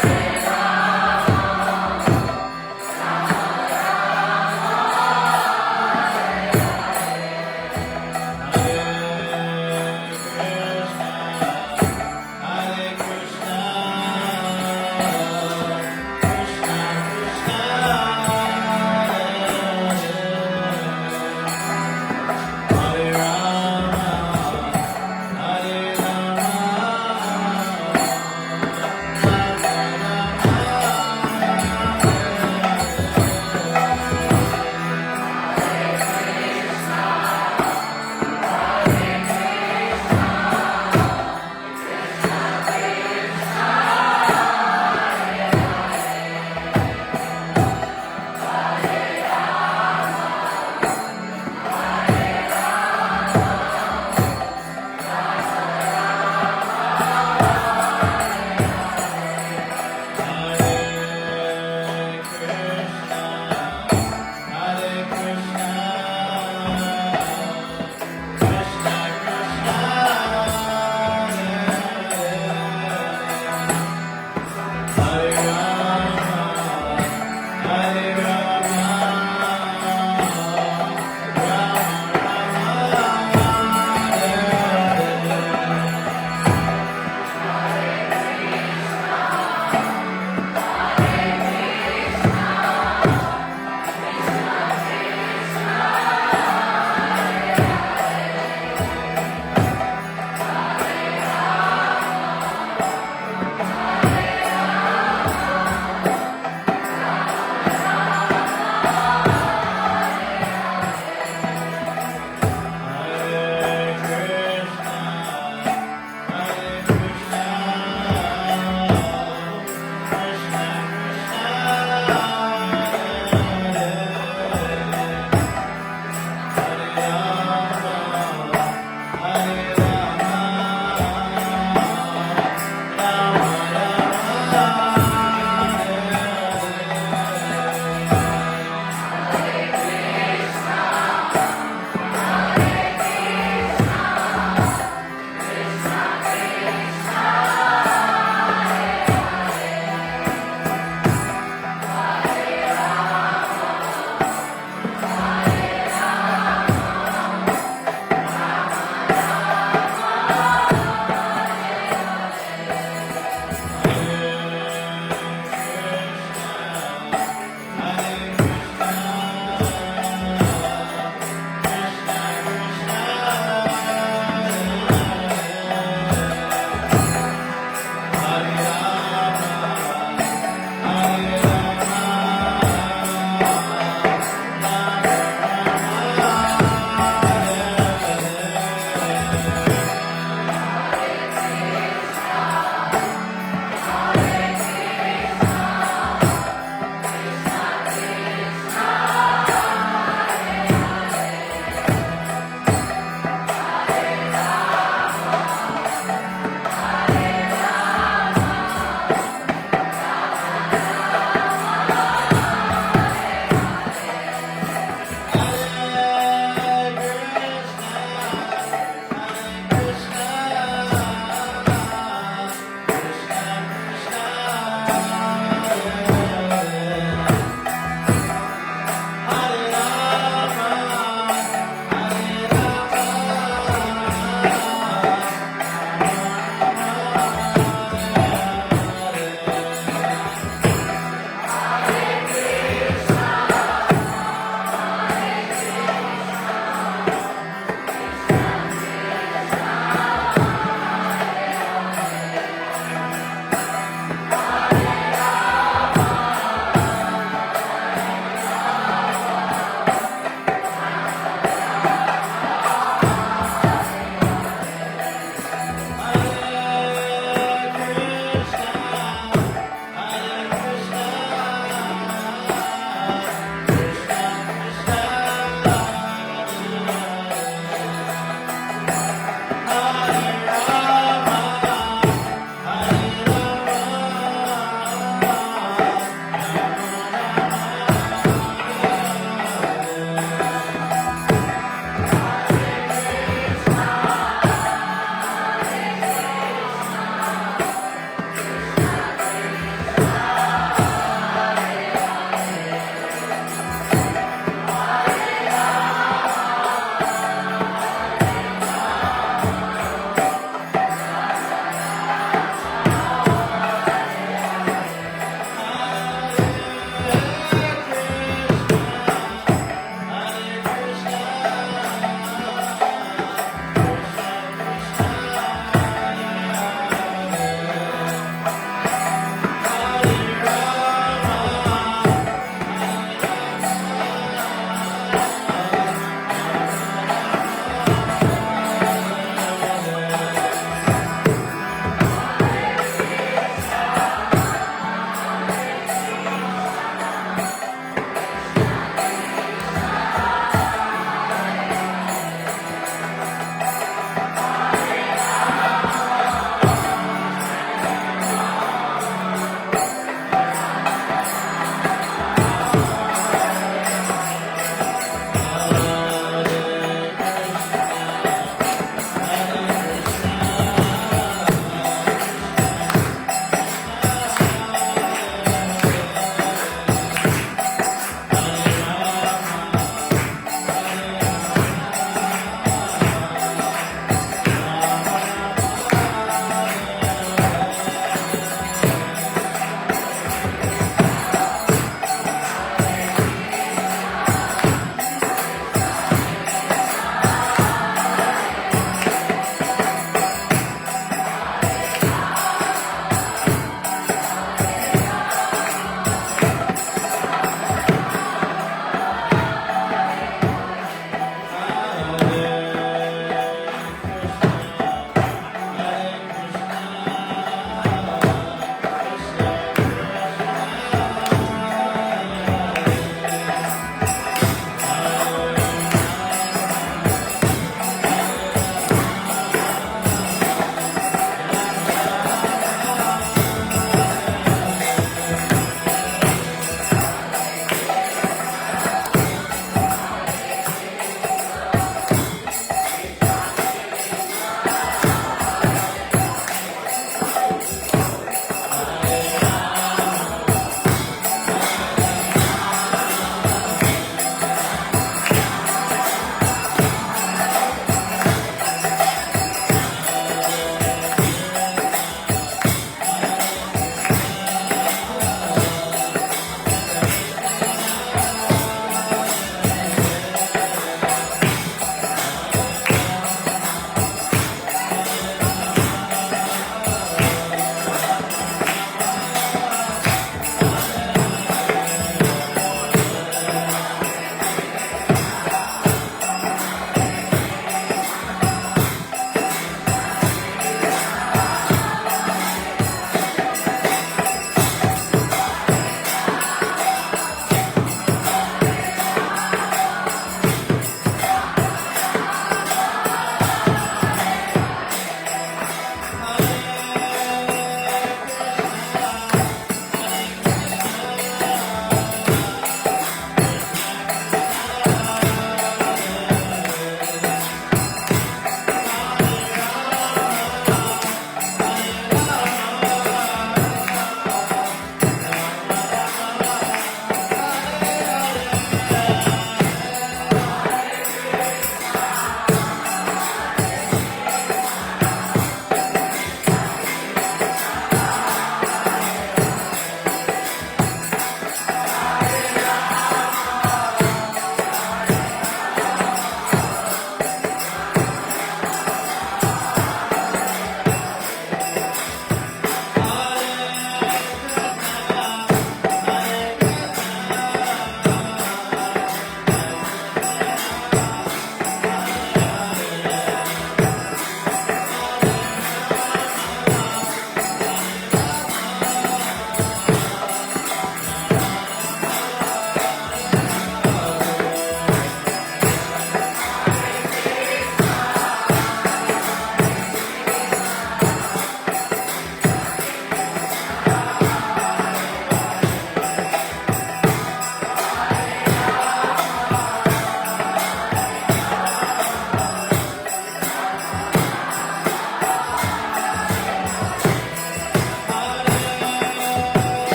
Hare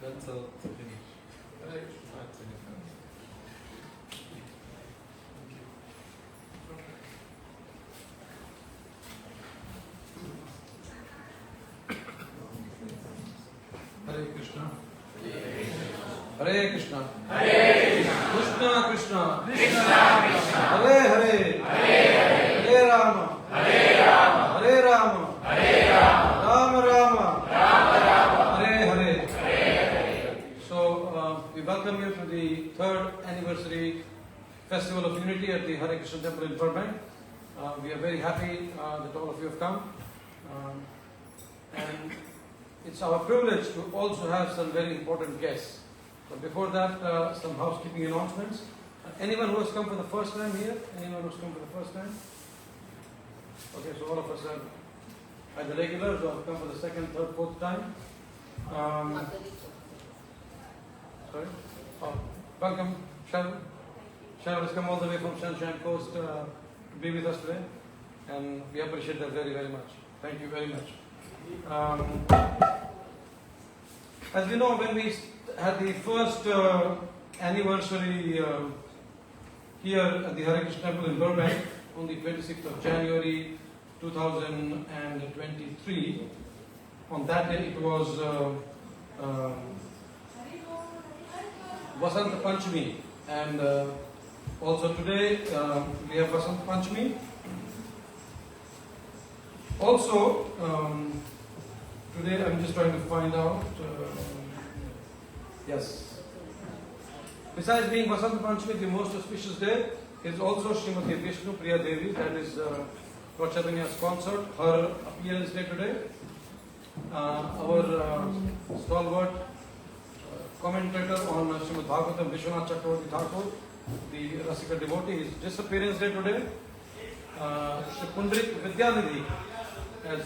until finish. Hare Krishna. Hare Krishna. Hare Krishna. Hare Krishna. Krishna Krishna. Krishna Krishna. Hare Hare. Hare Hare. Hare Rama. Hare Rama. Hare Rama. Hare Rama. Rama Rama. Rama Rama. Hare Hare. Hare Hare. So we welcome you to the third anniversary Festival of Unity at the Hare Krishna Temple in Burbank. We are very happy that all of you have come. And it's our privilege to also have some very important guests. But before that, some housekeeping announcements. Anyone who has come for the first time here? Anyone who has come for the first time? Okay, so all of us are either regulars or have come for the second, third, fourth time. Sorry? Oh, welcome, Sharon. Sharon has come all the way from Sunshine Coast to be with us today. And we appreciate that very, very much. Thank you very much. As you know, when we had the first anniversary here at the Hare Krishna Temple in Burbank on the 26th of January 2023, on that day it was Vasant Panchami, and also today we have Vasant Panchami. Also, today I'm just trying to find out. Yes. Besides being Vasant Panchami, the most auspicious day is also Srimati Vishnu Priya Devi, that is Lord Chaitanya's consort, her appearance day today. Our stalwart commentator on Srimad Bhagavatam, Vishwanath Chakravarti Thakur, the Rasika devotee, his disappearance day today. Shri Pundrik Vidyanidhi, as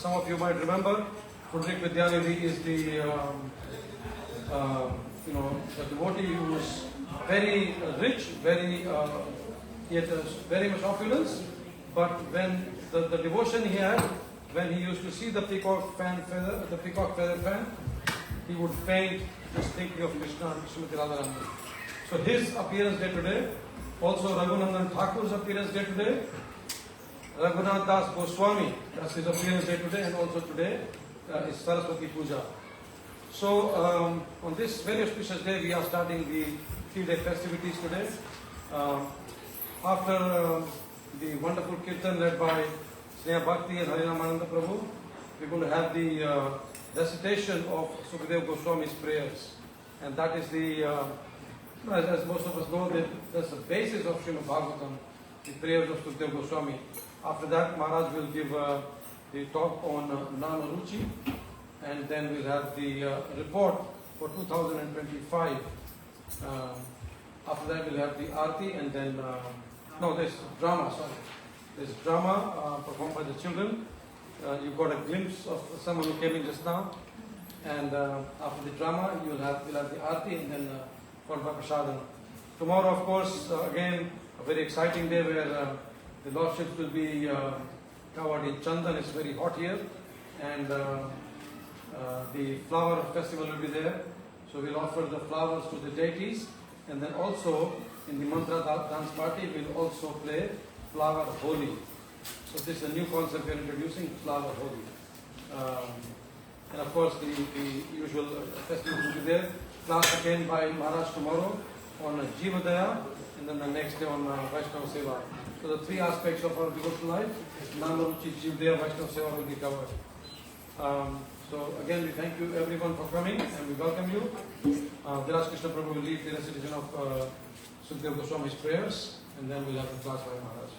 some of you might remember, Pundrik Vidyanidhi is the the devotee who is very rich, he had very much opulence, but when the devotion he had, when he used to see the peacock feather fan, he would faint just thinking of Krishna and Srimati Radharani. So his appearance day today, also Raghunandan Thakur's appearance day today, Raghunath Das Goswami, that's his appearance day today, and also today is Saraswati Puja. So on this very auspicious day, we are starting the 3-day festivities today. After the wonderful kirtan led by Sneha Bhakti and Harinamananda Prabhu, we're going to have the recitation of Sukhdev Goswami's prayers. And that is as most of us know, that's the basis of Srimad Bhagavatam, the prayers of Sukhdev Goswami. After that, Maharaj will give the talk on Nana Ruchi, and then we'll have the report for 2025. After that, we'll have the Aarti, and then, there's drama, There's drama performed by the children. You've got a glimpse of someone who came in just now. And after the drama, we'll have the Aarti, and then followed by Prasadana. Tomorrow, of course, again, a very exciting day where the Lordships will be covered in Chandan. It's very hot here. And the flower festival will be there. So we'll offer the flowers to the deities. And then also, in the mantra dance party, we'll also play flower holi. So this is a new concept we're introducing, flower holi. And of course, the usual festival will be there. Class again by Maharaj tomorrow on Jivadaya, and then the next day on Vaishnava Seva. So the three aspects of our devotional life, Namaruchi, Jivadaya, Vaishnava Seva will be covered. So again, we thank you everyone for coming, and we welcome you. Vilas Krishna Prabhu will lead the recitation of Sukhdev Goswami's prayers, and then we'll have the class by Maharaj.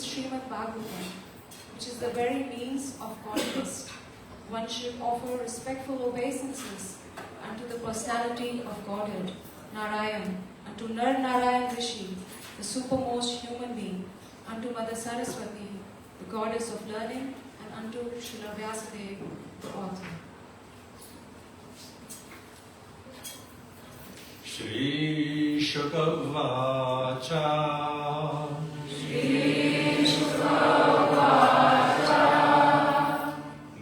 Srimad Bhagavatam, which is the very means of conquest, one should offer respectful obeisances unto the personality of Godhead, Narayan, unto Nar Narayan Rishi, the supermost human being, unto Mother Saraswati, the goddess of learning, and unto Srila Vyasadeva, the author. Shri Shukavacha Shri Sukhdev.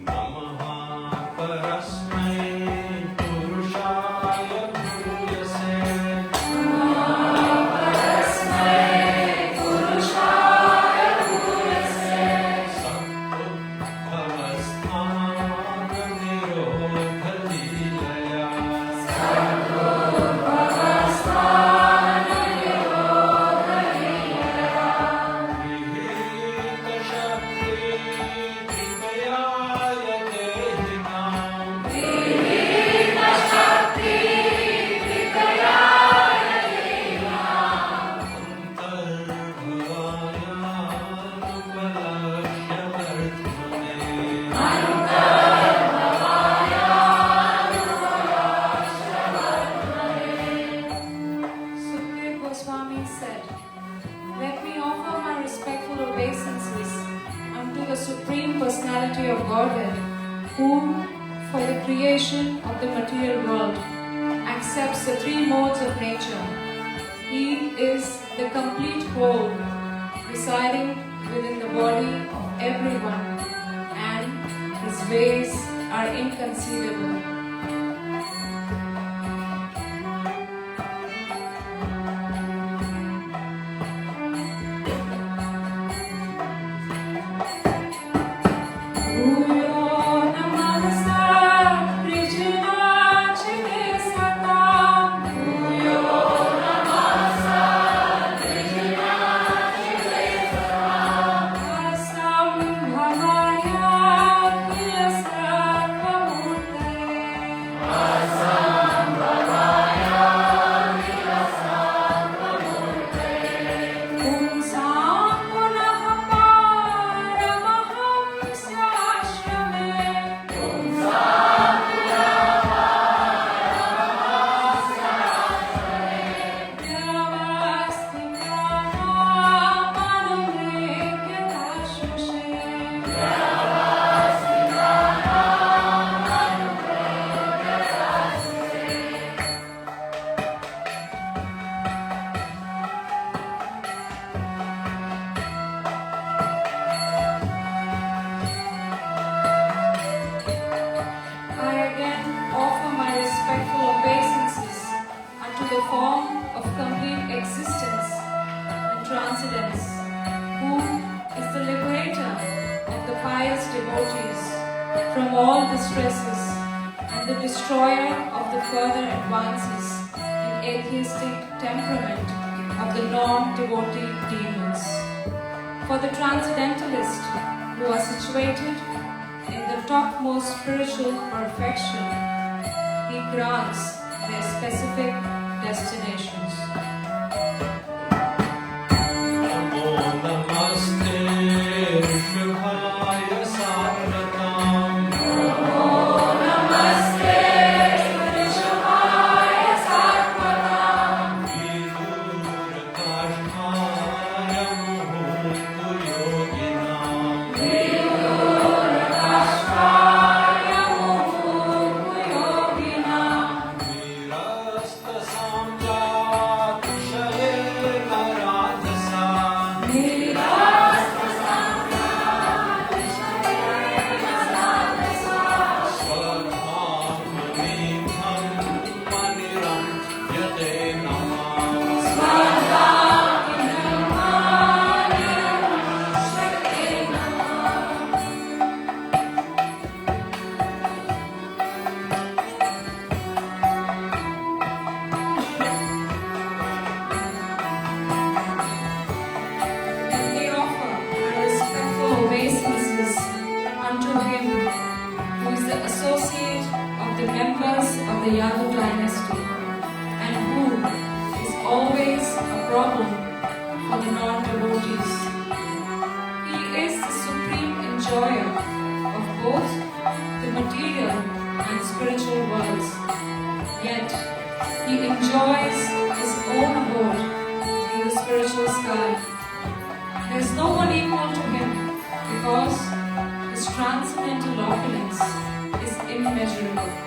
Namaha Parasmai Purushaya Bhuyase Sattvavasthan Nirodhalilaya Viveka Shakti Tripayaya Dehinam Sukhdev Goswami said, "Let me offer my respectful obeisances unto the Supreme Personality of Godhead, who, for the creation of the material world, accepts the three modes of nature. He is the complete whole, residing within the body of everyone, and his ways are inconceivable." From all distresses and the destroyer of the further advances in atheistic temperament of the non-devotee demons. For the transcendentalist who are situated in the topmost spiritual perfection, he grants their specific destinations. Namo Namaste Shubhaya Sarvatam Vidurkashmaya Muhurtu Yoginam Virasta Samjat Shayena Radhasa Swadham Munitham Maniram Yate Namah And they offer respectful obeisances unto him who is the associate of the members of the Yadu dynasty and who is always a problem for the non-devotees. enjoyer of both the material and spiritual worlds. Yet, he enjoys his own abode in the spiritual sky. There is no one equal to him because his transcendental opulence is immeasurable.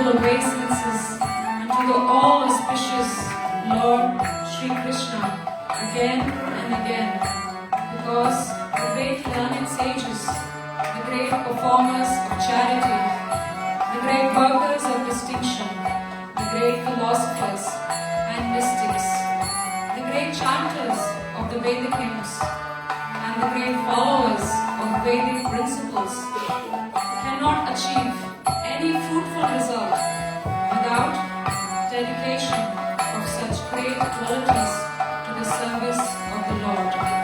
respectful obeisances unto the all-auspicious Lord Sri Krishna again and again, because the great learned sages, the great performers of charity, the great workers of distinction, the great philosophers and mystics, the great chanters of the Vedic hymns, and the great followers of Vedic principles cannot achieve any fruitful result without dedication of such great qualities to the service of the Lord.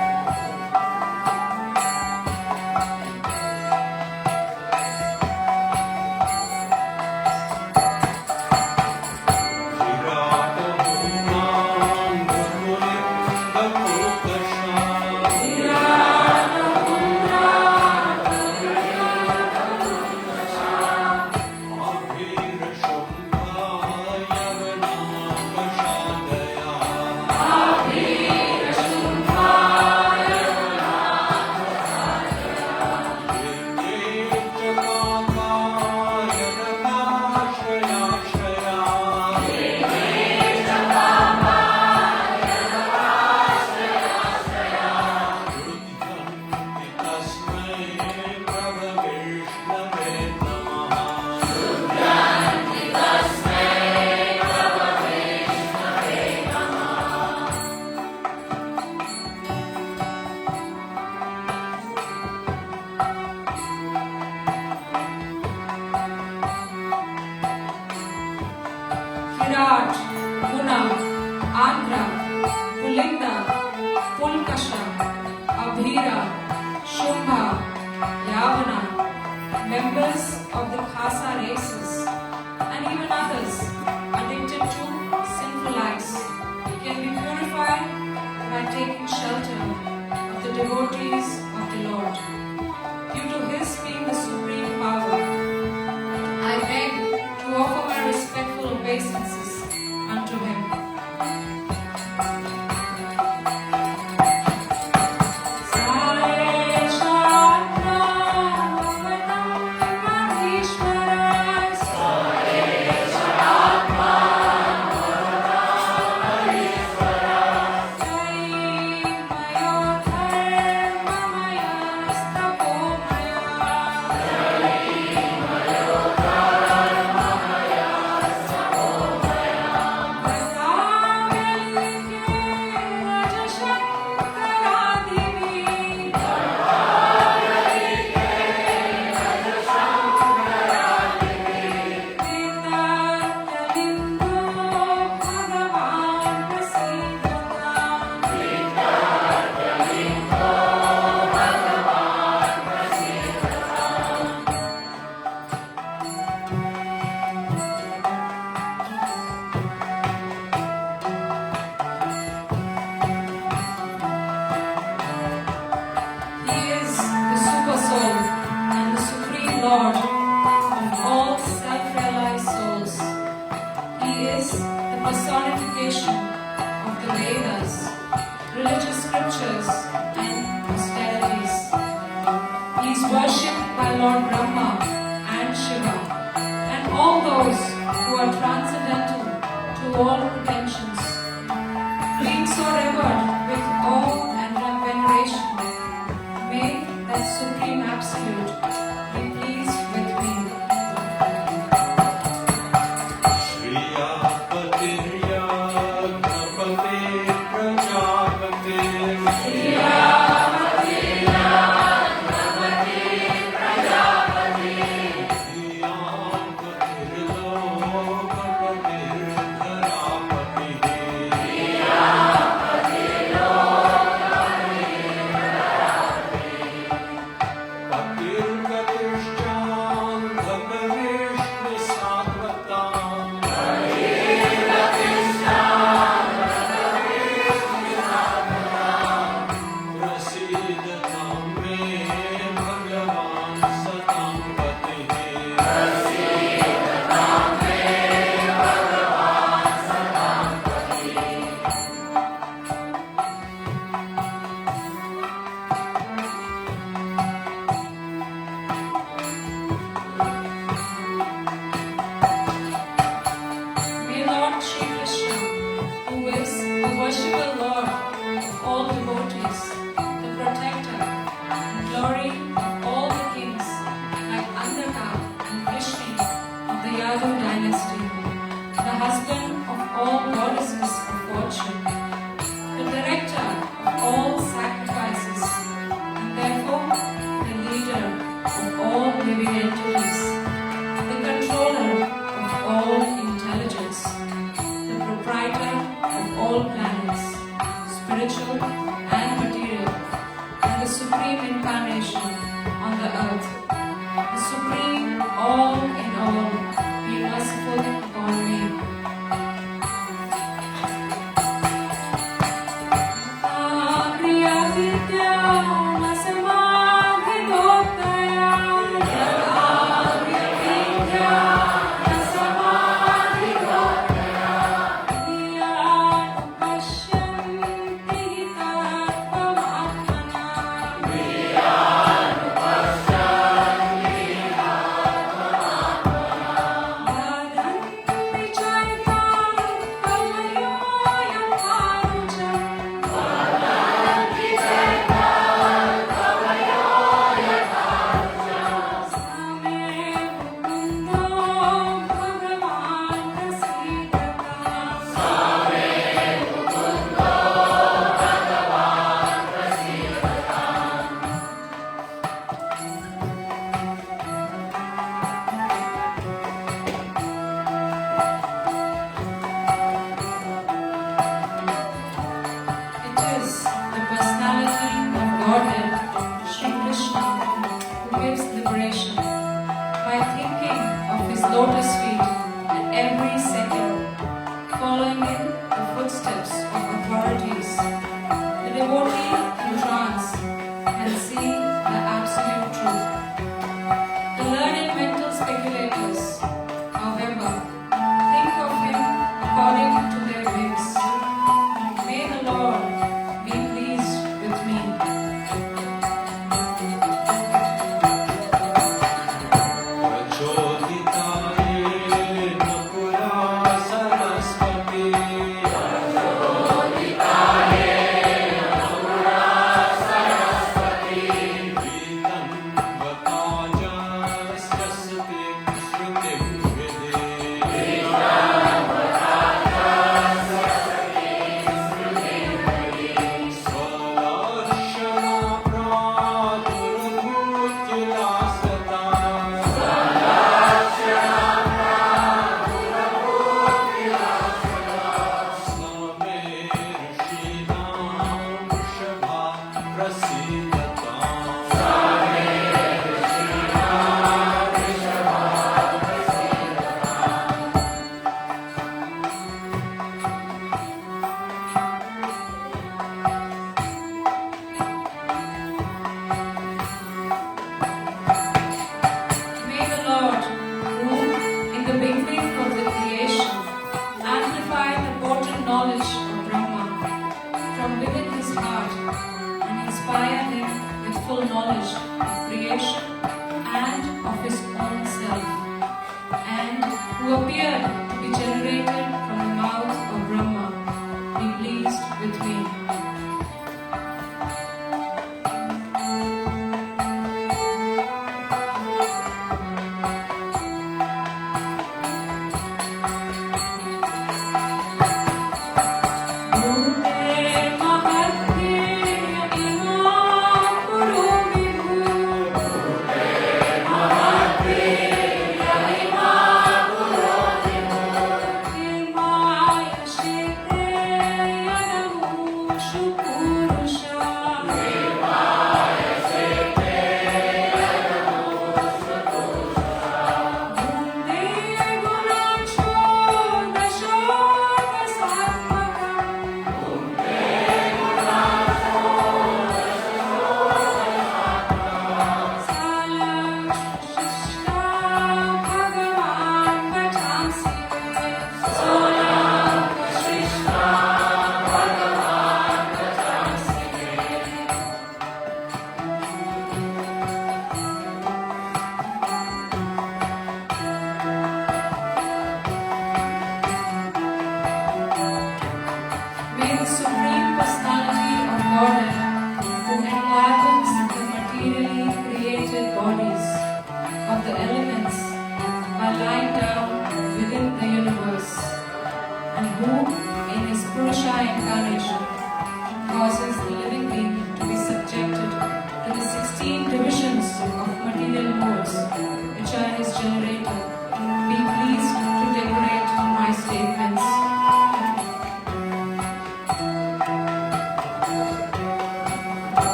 Virat, Guna, Andhra, Pulinda, Pulkasha, Abhira, Shumbha, Yavana, members of the Khasa races, and even others addicted to sinful acts can be purified by taking shelter of the devotees of the Lord. Due to His being the supreme power, I beg to offer my respectful obeisances unto Him. Lord of all self-realized souls. He is the personification of the Vedas, religious scriptures, and austerities. He is worshipped by Lord Brahma and Shiva, and all those who are transcendental to all pretensions. Being so revered with awe and veneration, may that Supreme Absolute be pleased with me. all planets, spiritual and material, and the Supreme Incarnation on the earth. The Supreme All in All, be merciful upon me.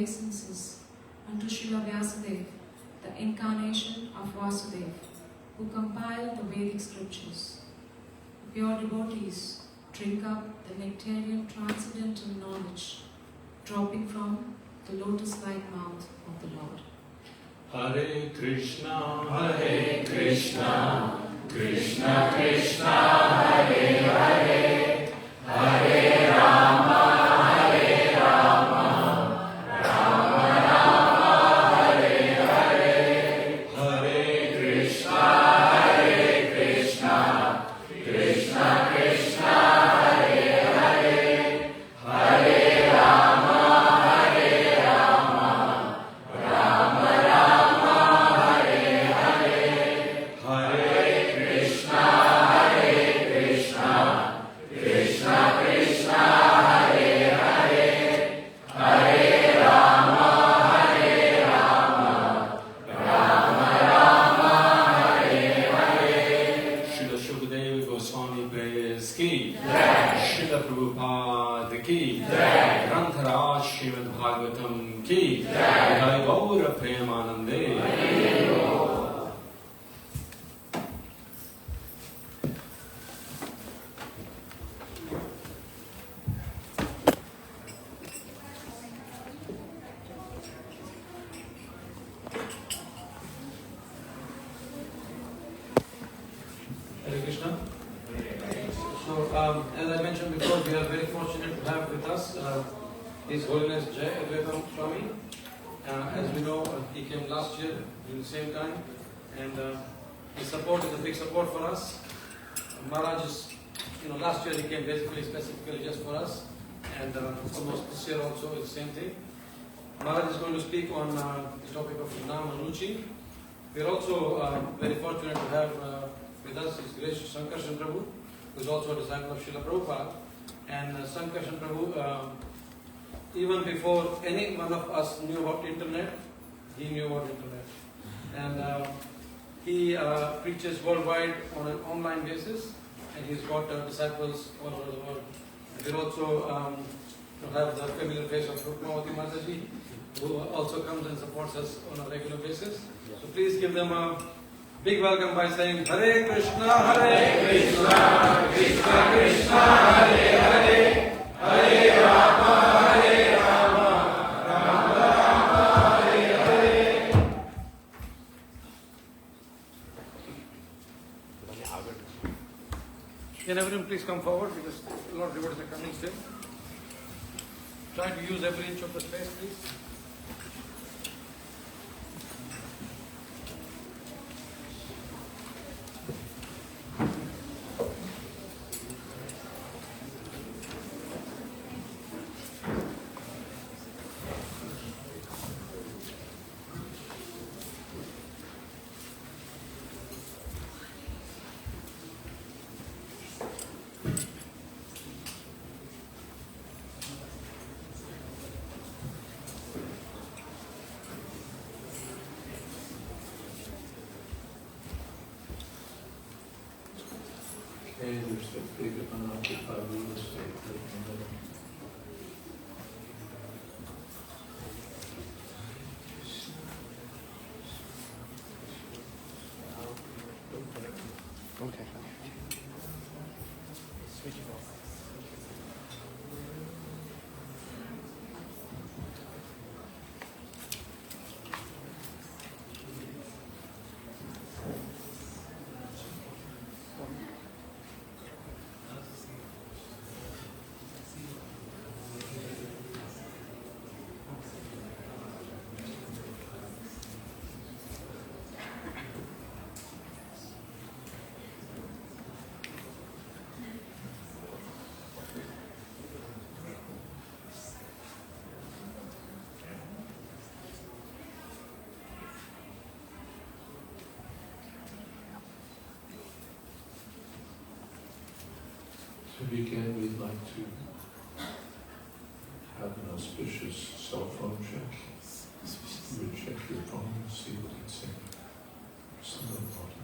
obeisances unto Srila Vyasadeva, the incarnation of Vasudeva, who compiled the Vedic scriptures. Pure devotees drink up the nectarian transcendental knowledge dropping from the lotus-like mouth of the Lord. Hare Krishna, Hare Krishna, Krishna Krishna, Hare Hare, Hare Rama, Hare Rama, Rama Rama, Hare Hare, Hare Krishna, Hare Krishna, Krishna Krishna, Hare Hare, Hare Rama, Hare Rama, Rama Rama, Hare Hare, Hare Krishna, Hare Krishna, Krishna Krishna, Hare Hare, Hare Rama, Hare Rama, Rama Rama, Hare Hare. Srila Sukhdev Goswami praise ki, Srila Prabhupada ki, Grantaraj Srimad Bhagavatam ki, Jai Gaura Premanande. Hare Krishna. So, as I mentioned before, we are very fortunate to have with us His Holiness Jai Advaitam Swami. As we know, he came last year during the same time, and his support is a big support for us. Maharaj is, last year he came basically specifically just for us, and almost this year also is the same thing. Maharaj is going to speak on the topic of Nam and Ruchi. We are also very fortunate to have with us His Gracious Sankarshan Prabhu, who is also a disciple of Srila Prabhupada. And Sankarshan Prabhu, even before any one of us knew about internet, he knew about internet. And he preaches worldwide on an online basis, and he's got disciples all over the world. We also have the familiar face of Rukmavati Mataji, who also comes and supports us on a regular basis. So please give them a big welcome by saying Hare Krishna, Hare Krishna, Krishna Krishna, Hare Hare, Hare Rama, Hare Rama, Rama Rama, Hare Hare. Can everyone please come forward, because a lot of devotees are coming still. Try to use every inch of the space, please. To begin, we'd like to have an auspicious cell phone check. You would check your phone and see what it's saying. Something important.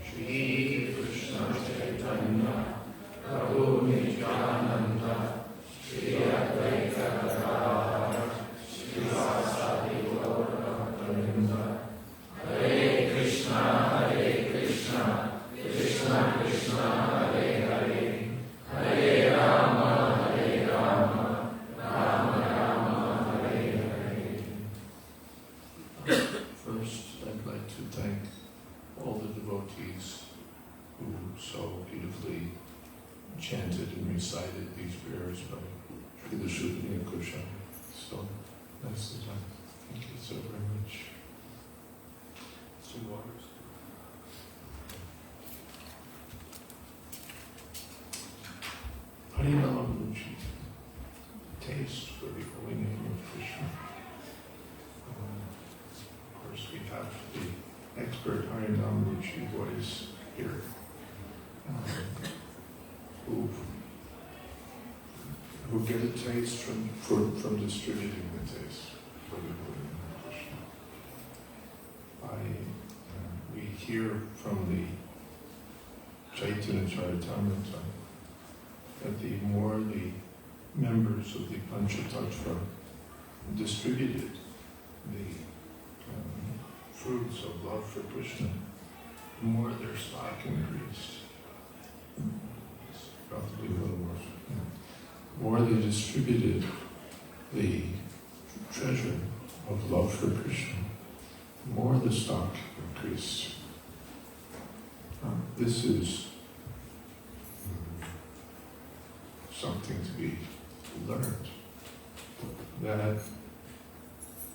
Shri Krishna Chaitanya Prabhu Nityananda Shri Advaita Gadadhar Srivasadi Gaurabhaktavinda Hare Krishna Krishna Krishna Hare Hare Hare Rama Rama Rama Hare Hare. First, I'd like to thank all the devotees who so beautifully chanted and recited these prayers by Srila Sukhdev Goswami. So nice to thank. Thank you so very much. Some waters. Harinamaruchi, taste for the holy name of Krishna. Of course, we have the expert Harinamaruchi voice here, who get a taste from distributing the taste for the holy name of Krishna. We hear from the Chaitanya Charitamrita that the more the members of the Panchatattva distributed the fruits of love for Krishna, the more their stock increased. It's probably a little more. The more they distributed the treasure of love for Krishna, the more the stock increased. This is something to be learned, that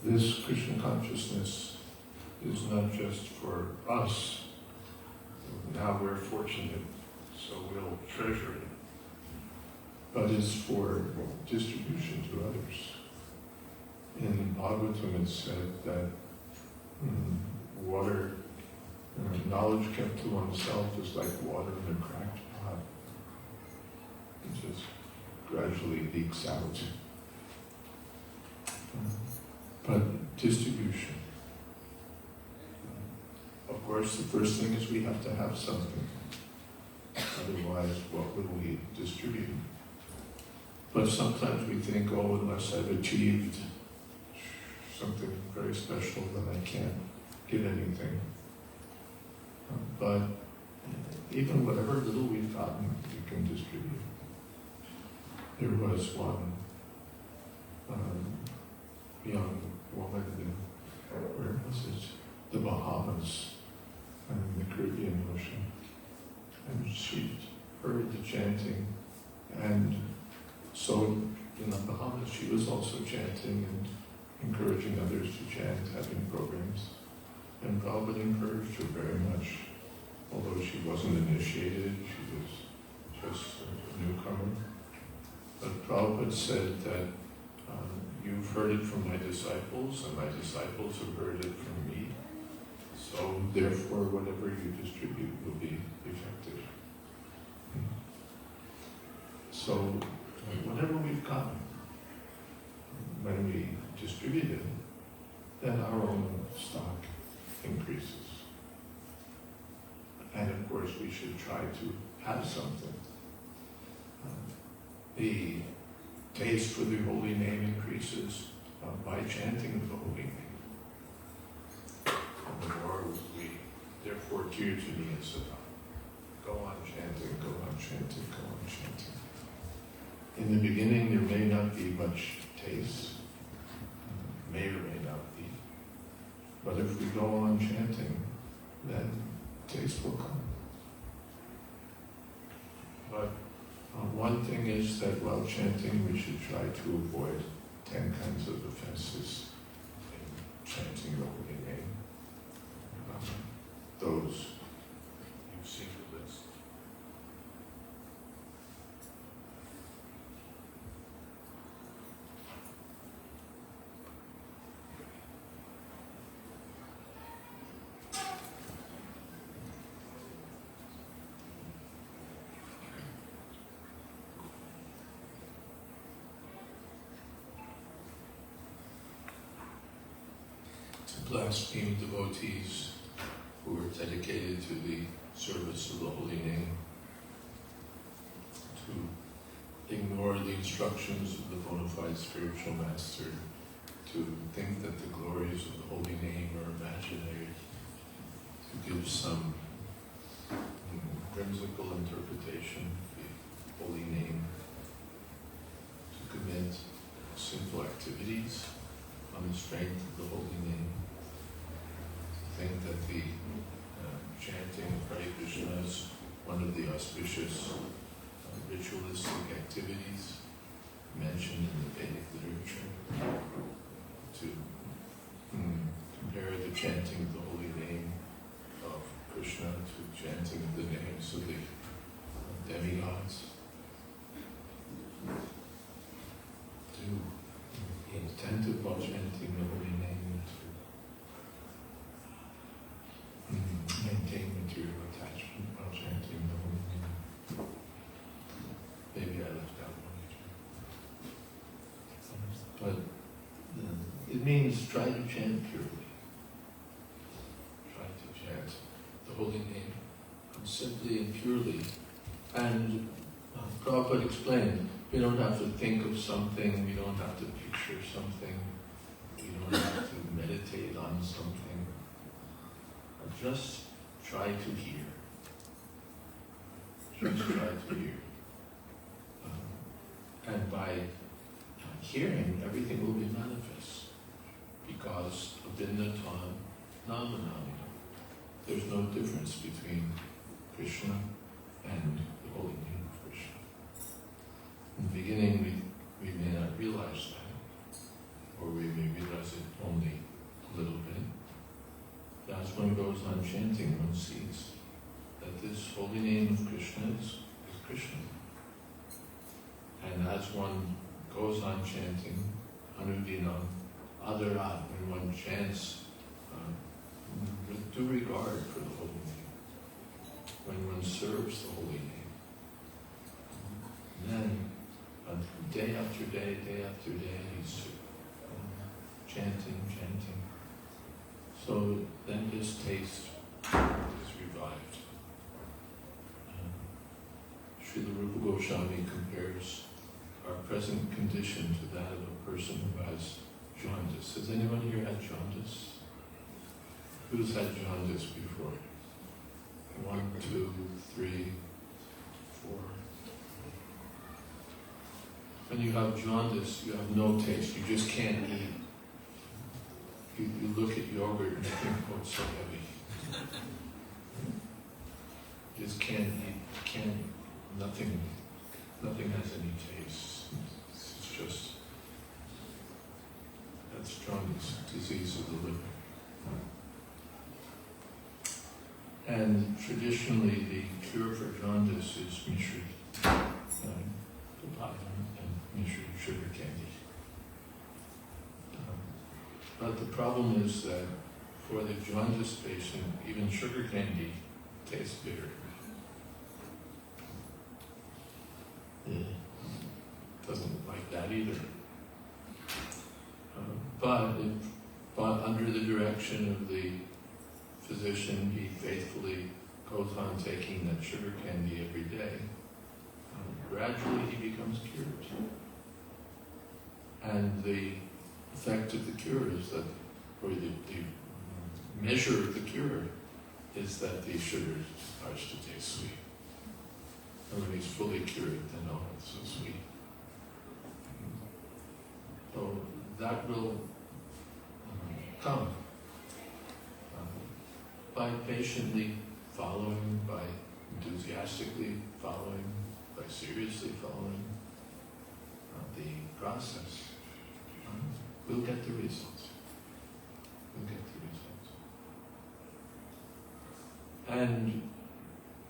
this Krishna consciousness is not just for us. Now we're fortunate, so we'll treasure it, but it's for distribution to others. In Bhagavatam it said that water, knowledge kept to oneself is like water in a cracked pot. It just gradually leaks out. But distribution. Of course, the first thing is we have to have something. Otherwise, what will we distribute? But sometimes we think, oh, unless I've achieved something very special, then I can't give anything. But even whatever little we've gotten, we can distribute. There was one young woman in, where was it? The Bahamas, in the Caribbean Ocean. And she heard the chanting, and so in the Bahamas she was also chanting and encouraging others to chant, having programs. And Prabhupada encouraged her very much. Although she wasn't initiated, she was just a newcomer. But Prabhupada said that you've heard it from my disciples, and my disciples have heard it from me. So therefore, whatever you distribute will be effective. So whatever we've gotten, when we distribute it, then our own stock increases. And of course, we should try to have something. The taste for the holy name increases by chanting the holy name. And the more we, therefore, Kirtani is about. Go on chanting, go on chanting, go on chanting. In the beginning, there may not be much taste, may or may not be. But if we go on chanting, then taste will come. But one thing is that while chanting, we should try to avoid 10 kinds of offenses in chanting the holy name. Those, you've seen the list. blaspheme devotees who are dedicated to the service of the holy name, to ignore the instructions of the bona fide spiritual master, to think that the glories of the holy name are imaginary, to give some whimsical interpretation of the holy name, to commit sinful activities on the strength of the holy name, to think that the chanting of Hare Krishna is one of the auspicious ritualistic activities mentioned in the Vedic literature, to compare the chanting of the holy name of Krishna to chanting of the names of the demigods, to be attentive while chanting the holy name, to maintain material attachment while chanting the holy name. Maybe I left out one. But it means try to chant purely. Try to chant the holy name simply and purely. And Prabhupada explained, we don't have to think of something, we don't have to picture something, we don't have to meditate on something. Just try to hear. Just try to hear. And by hearing, everything will be manifest. Because abhinnatam namanami. There's no difference between Krishna and the holy name of Krishna. In the beginning, we may not realize that, or we may realize it only a little bit. As one goes on chanting, one sees that this holy name of Krishna is Krishna. And as one goes on chanting, Anudinam, Adarat, when one chants with due regard for the holy name, when one serves the holy name, then day after day after day, he's chanting. So then his taste is revived. Srila Rupa Goswami compares our present condition to that of a person who has jaundice. Has anyone here had jaundice? Who's had jaundice before? 1, 2, 3, 4. When you have jaundice, you have no taste. You just can't eat. You look at yogurt and you think, oh, it's so heavy. You just can't eat. Nothing has any taste. It's just, that's jaundice, disease of the liver. And traditionally, the cure for jaundice is mishri, and mishri, sugar candy. But the problem is that for the jaundice patient, even sugar candy tastes bitter. Doesn't like that either. But under the direction of the physician, he faithfully goes on taking that sugar candy every day. Gradually he becomes cured. And the effect of the cure is that, or the measure of the cure is that the sugar starts to taste sweet. And when he's fully cured, then oh, it's so sweet. So that will come by patiently following, by enthusiastically following, by seriously following the process. We'll get the results. We'll get the results. And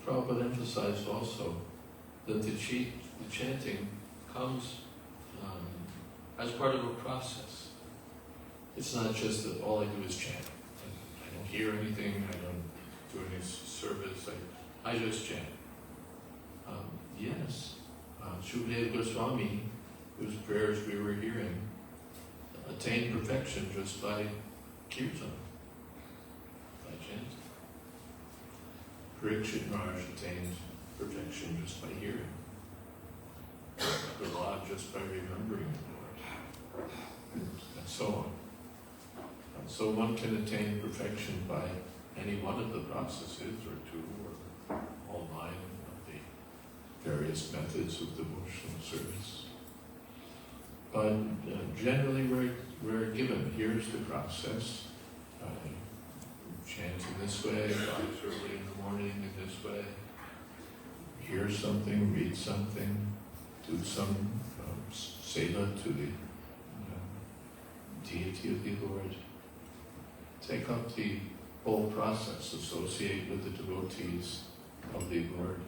Prabhupada emphasized also that the chanting comes as part of a process. It's not just that all I do is chant. I don't hear anything, I don't do any service, I just chant. Yes, Sukhdev Goswami, whose prayers we were hearing, attained perfection just by kirtan. by chanting. Parikshit Maharaj attained perfection just by hearing. Prahlad just by remembering the Lord, and so on. And so one can attain perfection by any one of the processes, or two, or all nine of the various methods of devotional service. But generally we're given, here's the process. Chant in this way, rise early in the morning in this way. Hear something, read something, do some seva to the deity of the Lord. Take up the whole process, associate with the devotees of the Lord.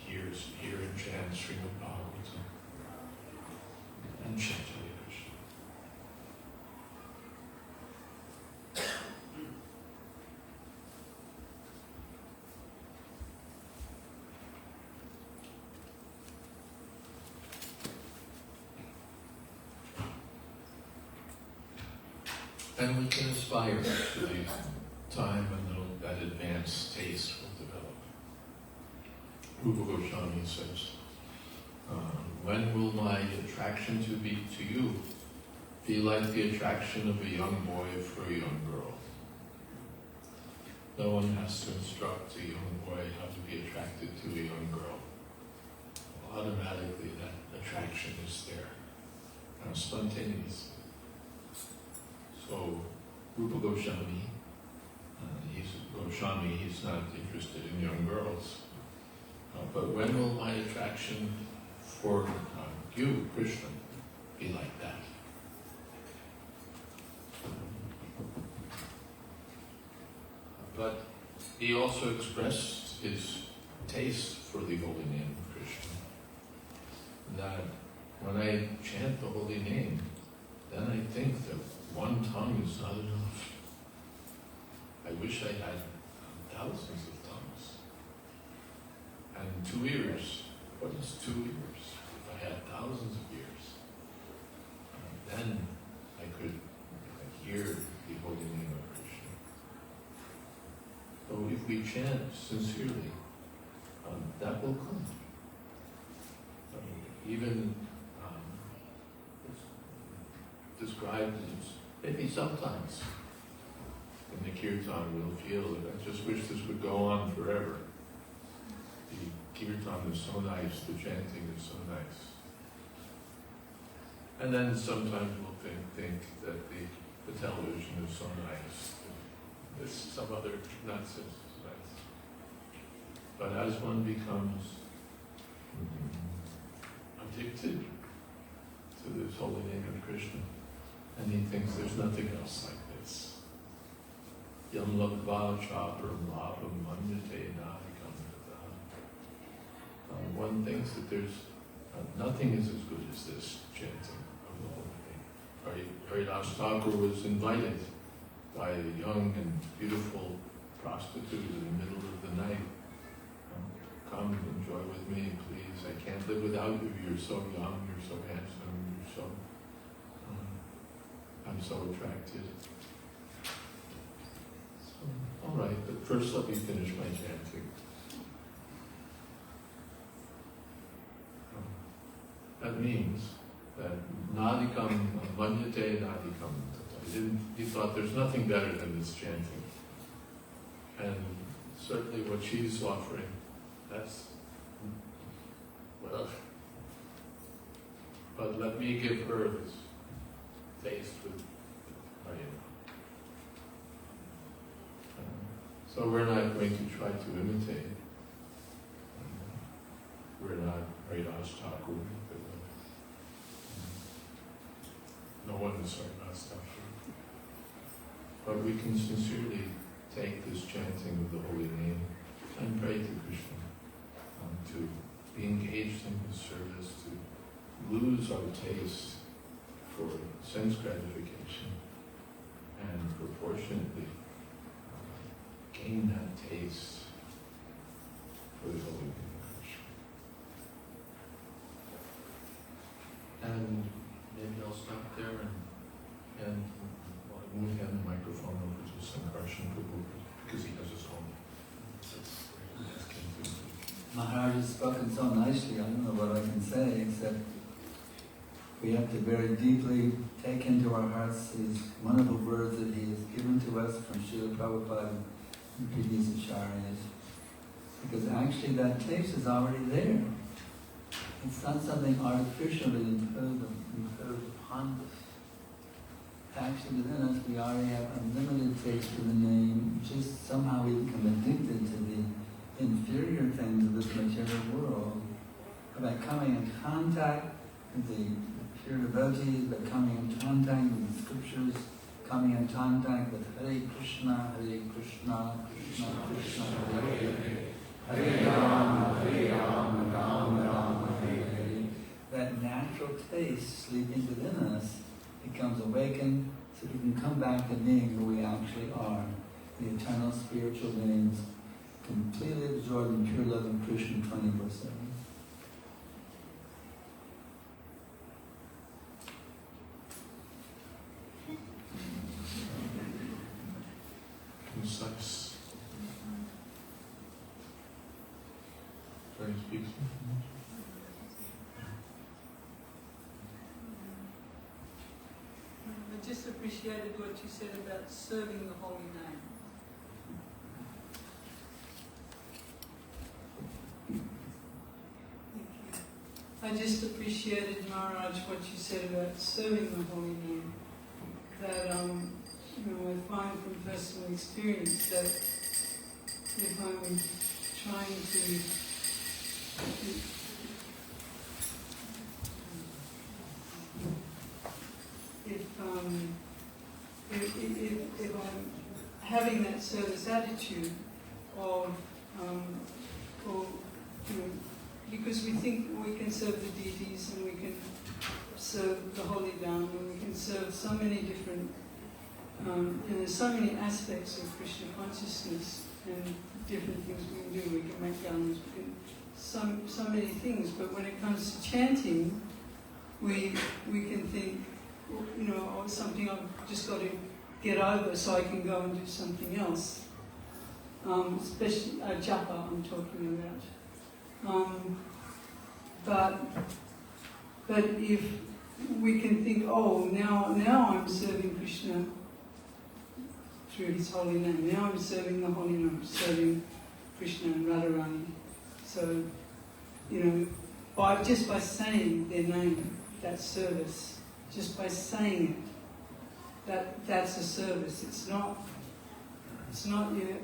Hear and chant Srimad Bhagavatam and chant Hare Krishna. And we can aspire to the time when that advanced taste will develop. Rupa Goswami says, when will my attraction to you be like the attraction of a young boy for a young girl? No one has to instruct a young boy how to be attracted to a young girl. Automatically that attraction is there, spontaneous. So Rupa Goswami, he's not interested in young girls. But when will my attraction for you, Krishna, be like that? But he also expressed his taste for the holy name of Krishna. That when I chant the holy name, then I think that one tongue is not enough. I wish I had thousands of tongues. And 2 ears. What is 2 ears? If I had thousands of ears, then I could hear the holy name of Krishna. So if we chant sincerely, that will come. Even described as maybe sometimes in the kirtan we'll feel that I just wish this would go on forever. The kirtan is so nice, the chanting is so nice. And then sometimes we'll think that the television is so nice, this some other nonsense is nice. But as one becomes addicted to this holy name of Krishna, and he thinks there's nothing else like this. Yam labdva chapram labam manyate nadikam tata. One thinks that there's nothing is as good as this chanting of the holy name. Haridas Thakur was invited by a young and beautiful prostitute in the middle of the night. Come and enjoy with me, please. I can't live without you. You're so young, you're so handsome, you're so... I'm so attracted. So, all right, but first let me finish my chanting. That means that nadikam, manyate nadikam. He thought there's nothing better than this chanting. And certainly what she's offering, that's, well, but let me give her this taste with Harina. So we're not going to try to imitate. We're not Haridas Thakur. No one is Haridas Thakur. But we can sincerely take this chanting of the holy name and pray to Krishna, to be engaged in his service, to lose our taste for sense gratification, and proportionately gain that taste for the holy name of Krishna. And maybe I'll stop there and We'll hand the microphone over to Sankarshan Prabhu because he has his own. Maharaj has spoken so nicely, I don't know what I can say, except we have to very deeply take into our hearts these wonderful words that he has given to us from Srila Prabhupada and previous acharyas. Because actually that taste is already there. It's not something artificially imposed upon us. Actually within us we already have unlimited taste for the name, just somehow we become addicted to the inferior things of this material world. By coming in contact with the pure devotees, by coming in contact with the scriptures, coming in contact with Hare Krishna, Krishna Krishna, Hare Hare, Hare Rama, Rama Rama, Hare Hare. That natural taste sleeping within us becomes awakened so we can come back to being who we actually are, the eternal spiritual beings, completely absorbed in pure love of Krishna 24/7. Concise. Try to speak something. I just appreciated what you said about serving the holy name. I just appreciated, Maharaj, what you said about serving the holy name. That I find from personal experience that if I'm trying to if I'm having that service attitude of because we think we can serve the deities and we can serve the holy Dhamma and we can serve so many different, and there's so many aspects of Krishna consciousness and different things we can do. We can make yajnas, we can so many things. But when it comes to chanting, we can think, oh, something I've just got to get over so I can go and do something else. Especially japa I'm talking about. But if we can think, oh, now I'm serving Krishna through his holy name. Now I'm serving the holy name, serving Krishna and Radharani. So, just by saying their name, that's service. Just by saying it, that's a service. It's not you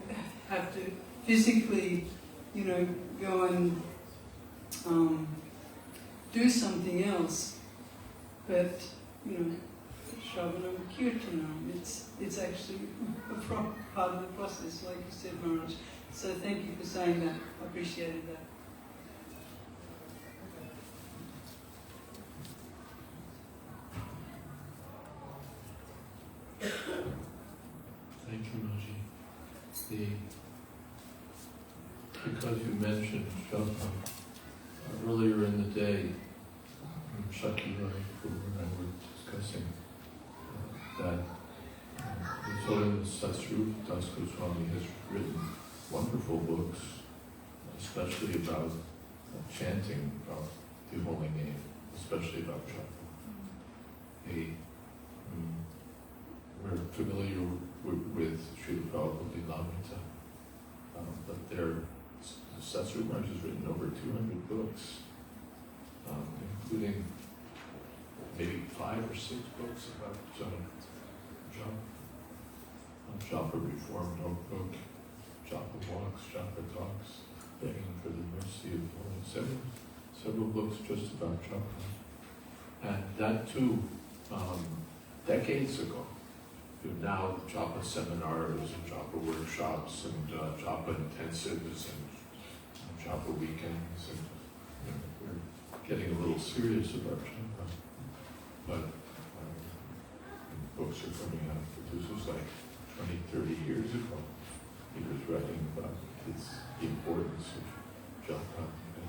have to physically, go and do something else. But, Shravanam Kirtanam, it's actually a part of the process, like you said, Maharaj. So thank you for saying that. I appreciated that. Thank you, Maji. Because you mentioned japa, earlier in the day, Shaki Rai, who and I were discussing that His Holiness Satsrup Das Goswami has written wonderful books, especially about chanting about the holy name, especially about japa. We're familiar with Srila Prabhupada Lilamrita, but Satsrup Maharaj has written over 200 books, including maybe 5 or 6 books about japa. Japa Reform Notebook, Japa Walks, Japa Talks, begging for the mercy of the Lord. Several books just about japa. And that too, decades ago. Now japa seminars and japa workshops and japa intensives and japa weekends, and we're getting a little serious about japa. But books are coming out. This was like 20, 30 years ago. He was writing about the importance of japa and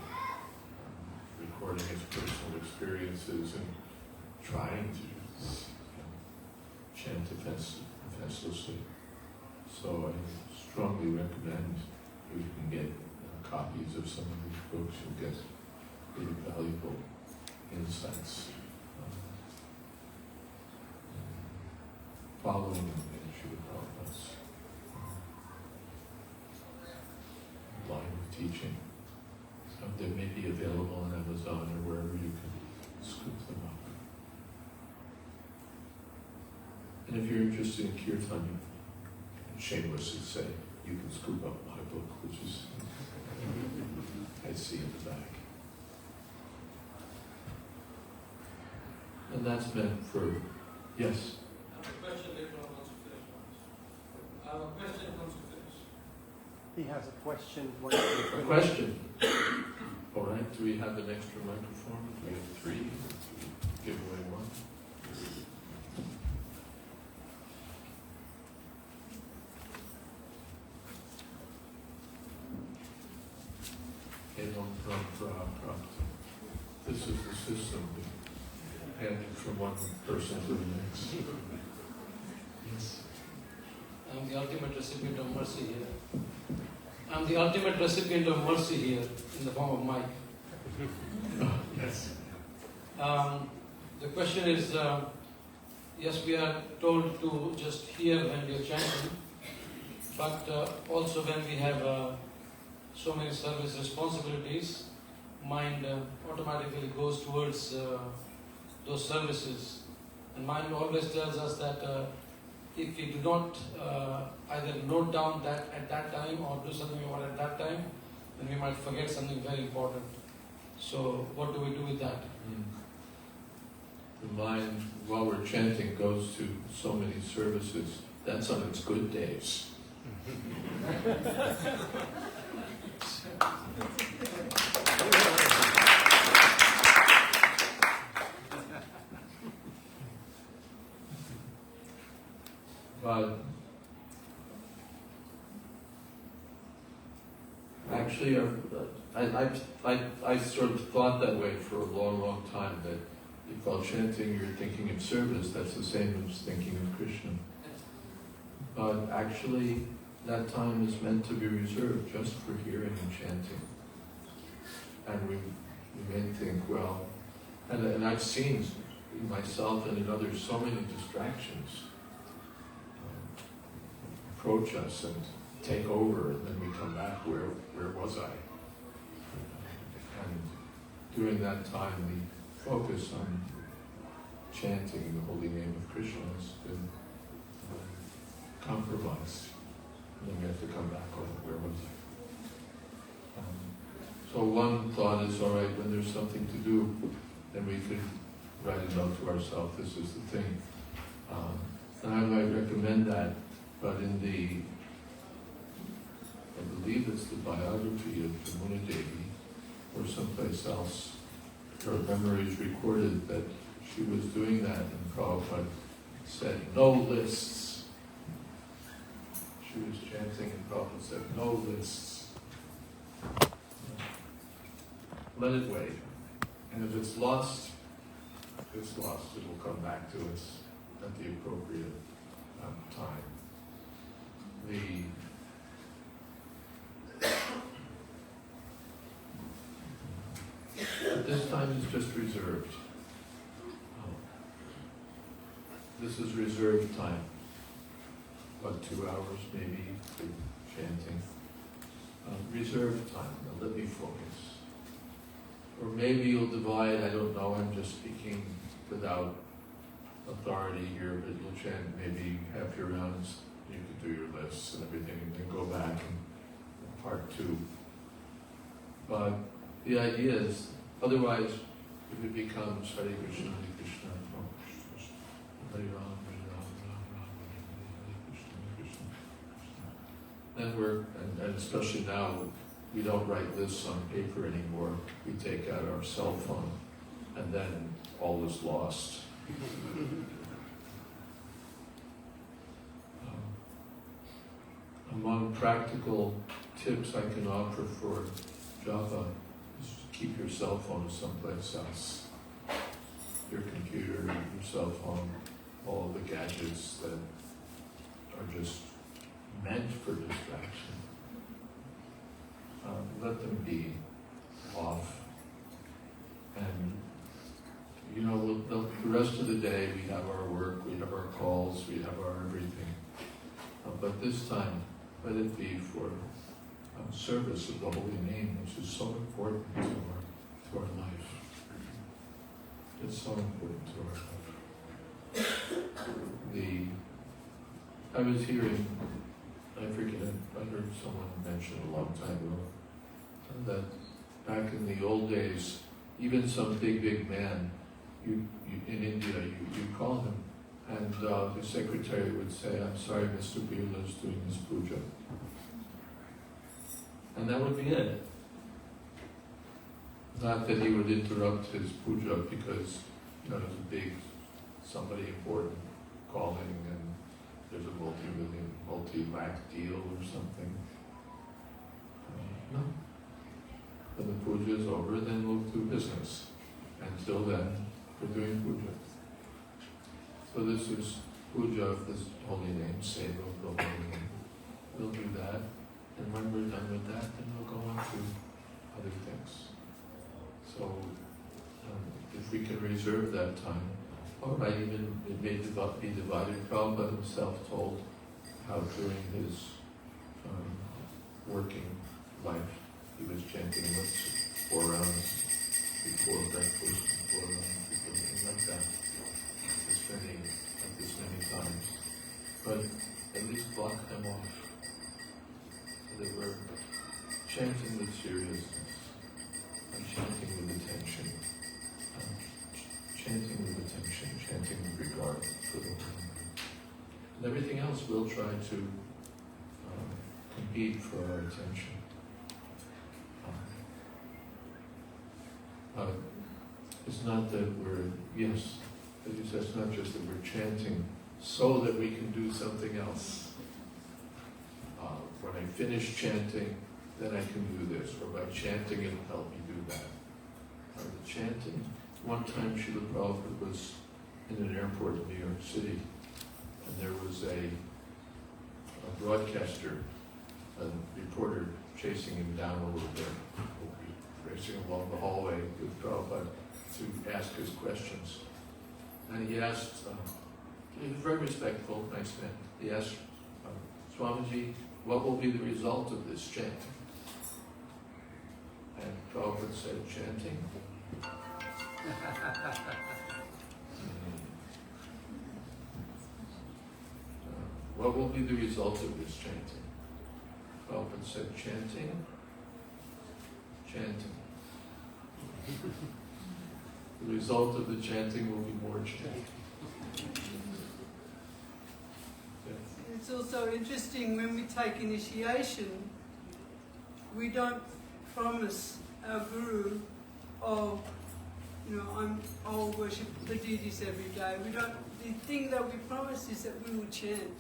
recording his personal experiences and trying to chant defenselessly. So I strongly recommend if you can get copies of some of these books, you'll get really valuable insights. Following in Srila Prabhupada's line of teaching. They may be available on Amazon or wherever you can scoop them up. And if you're interested in kirtan, you can shamelessly say, you can scoop up my book, which is, I see in the back. And that's meant for, yes? I have a question later on once you finish once. I have a question once you finish. He has a question. Once you A finish. question? All right, do we have an extra microphone? Do we have 3? Give away 1. This is the system, handed from one person to the next. Yes. I'm the ultimate recipient of mercy here. I'm the ultimate recipient of mercy here in the form of Mike. Yes. The question is, yes, we are told to just hear when we are chanting, but also when we have so many service responsibilities, mind automatically goes towards those services. And mind always tells us that if we do not either note down that at that time or do something about it at that time, then we might forget something very important. So what do we do with that? The mind, while we're chanting, goes to so many services. That's on its good days. But actually, I sort of thought that way for a long, long time, that if while chanting you're thinking of service, that's the same as thinking of Krishna. But actually, that time is meant to be reserved just for hearing and chanting. And we may think, well, and I've seen in myself and in others so many distractions approach us and take over, and then we come back, where was I? And during that time, the focus on chanting the holy name of Krishna has been compromised. And then we have to come back on, where was I? So one thought is, all right, when there's something to do, then we could write a note to ourselves, this is the thing. And I might recommend that, but in the, I believe it's the biography of Yamuna Devi, or someplace else, her memories recorded that she was doing that, and Prabhupada said, no lists. She was chanting, and Prabhupada said, no lists. Let it wait. And if it's lost, it's lost. It will come back to us at the appropriate time. This time is just reserved. This is reserved time. About 2 hours maybe for chanting. Reserved time. Now let me focus. Or maybe you'll divide, I don't know, I'm just speaking without authority here, but you'll chant maybe half your rounds, you can do your lists and everything, and then go back in part 2. But the idea is, otherwise, if it becomes Hare Krishna, Hare Krishna, Hare Ram, Hare Ram, Ram Ram, Hare Krishna, Hare Krishna, then we're, and especially now, we don't write lists on paper anymore. We take out our cell phone, and then all is lost. Among practical tips I can offer for japa is to keep your cell phone someplace else. Your computer, your cell phone, all the gadgets that are just meant for distraction. Let them be off. And, you know, the rest of the day we have our work, we have our calls, we have our everything. But this time, let it be for service of the holy name, which is so important to our life. It's so important to our life. I was hearing, I forget, I heard someone mention a long time ago that back in the old days, even some big man, you in India, you call him, and the secretary would say, "I'm sorry, Mr. Birla is doing his puja." And that would be it. Not that he would interrupt his puja because, you know, there's a big, somebody important calling and there's a multi-lakh deal or something. No. When the puja is over, then we'll do business. Until then, we're doing puja. So this is puja of this holy name, seva of the holy name. We'll do that. And when we're done with that, then we'll go on to other things. So, if we can reserve that time, or might even it may be divided. Prabhupada himself told how during his working life he was chanting once 4 rounds before breakfast, 4 rounds before anything like that. This many times. But at least block them off. So they were chanting with seriousness, and chanting with attention, chanting with attention, chanting with regard for the Holy Name. And everything else we'll try to compete for our attention. It's not that we're, yes, it's not just that we're chanting so that we can do something else. When I finish chanting, then I can do this, or by chanting it'll help me do that. The chanting, one time Srila Prabhupada was in an airport in New York City, and there was a broadcaster, a reporter chasing him down a little bit, racing along the hallway with Prabhupada to ask his questions. And he asked, he was very respectful, nice man. He asked, Swamiji, what will be the result of this chanting? And Prabhupada said, chanting. What will be the result of this chanting? Prabhupada said, chanting, chanting. The result of the chanting will be more chanting. It's also interesting when we take initiation, we don't promise our guru, oh, you know, I'll worship the deities every day. We don't. The thing that we promise is that we will chant.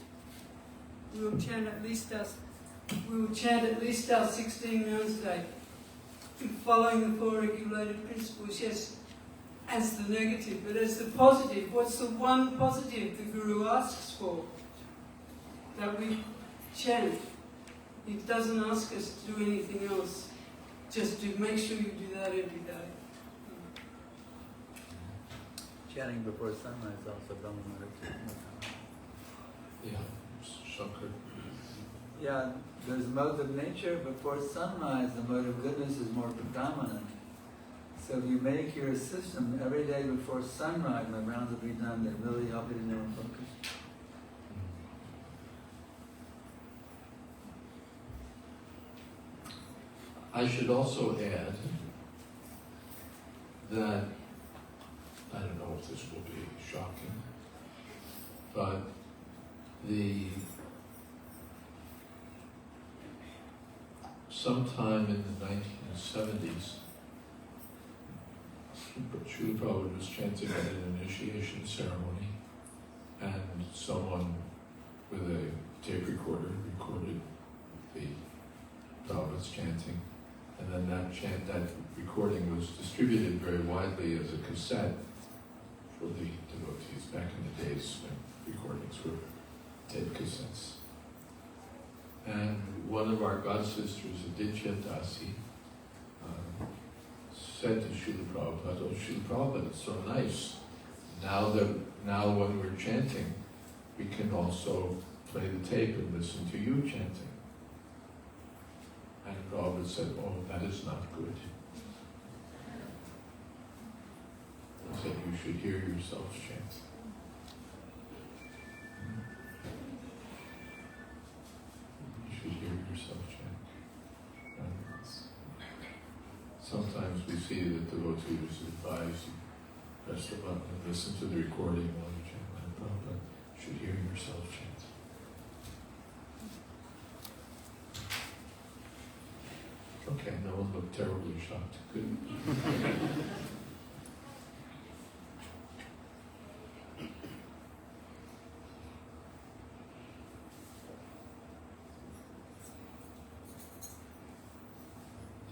We will chant at least our 16 rounds a day, following the 4 regulated principles. Yes, as the negative, but as the positive. What's the one positive the guru asks for? That we chant. He doesn't ask us to do anything else. Just to make sure you do that every day. Chanting before sunrise also Brahma Maharaj. Yeah, Shankar. Yeah, there's modes of nature. Before sunrise, the mode of goodness is more predominant. So if you make your system every day before sunrise, my rounds will be done, that really help you to know and focus. I should also add that, I don't know if this will be shocking, but sometime in the 1970s, Srila Prabhupada was chanting at an initiation ceremony, and someone with a tape recorder recorded the Prabhupada's chanting. And then that recording was distributed very widely as a cassette for the devotees back in the days when god sisters, Aditya Dasi, said to Srila Prabhupada, "Oh, Srila Prabhupada, it's so nice. Now when we're chanting, we can also play the tape and listen to you chanting." And Prabhupada said, "Oh, that is not good." He said, "You should hear yourself chant." You should hear yourself chant. And sometimes we see that devotees advise you press the button and listen to the recording while you chant. And Prabhupada, you should hear yourself chant. Okay, no one looked terribly shocked. Good.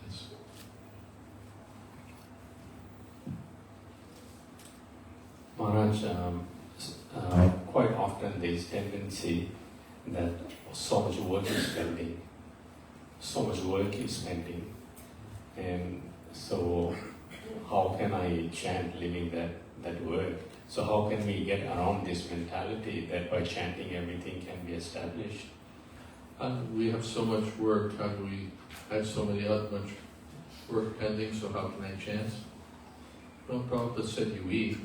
Yes. Maharaj, quite often there is tendency that so much work is pending, and so how can I chant living that work? So how can we get around this mentality that by chanting everything can be established? We have so much work, how do we have so much work pending, so how can I chant? Well, Prabhupada said you eat.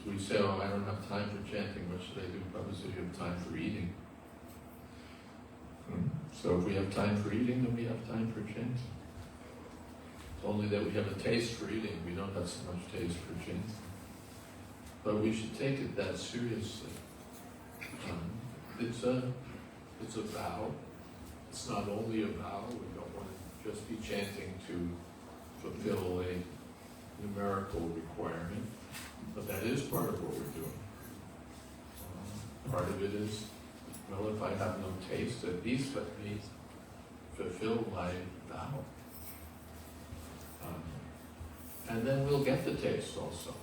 We say, "Oh, I don't have time for chanting, what should I do?" Prabhupada said you have time for eating. So if we have time for eating, then we have time for chanting. It's only that we have a taste for eating, we don't have so much taste for chanting. But we should take it that seriously. It's a vow. It's not only a vow, we don't want to just be chanting to fulfill a numerical requirement, but that is part of what we're doing. Part of it is, well, if I have no taste, at least let me fulfill my vow. And then we'll get the taste also.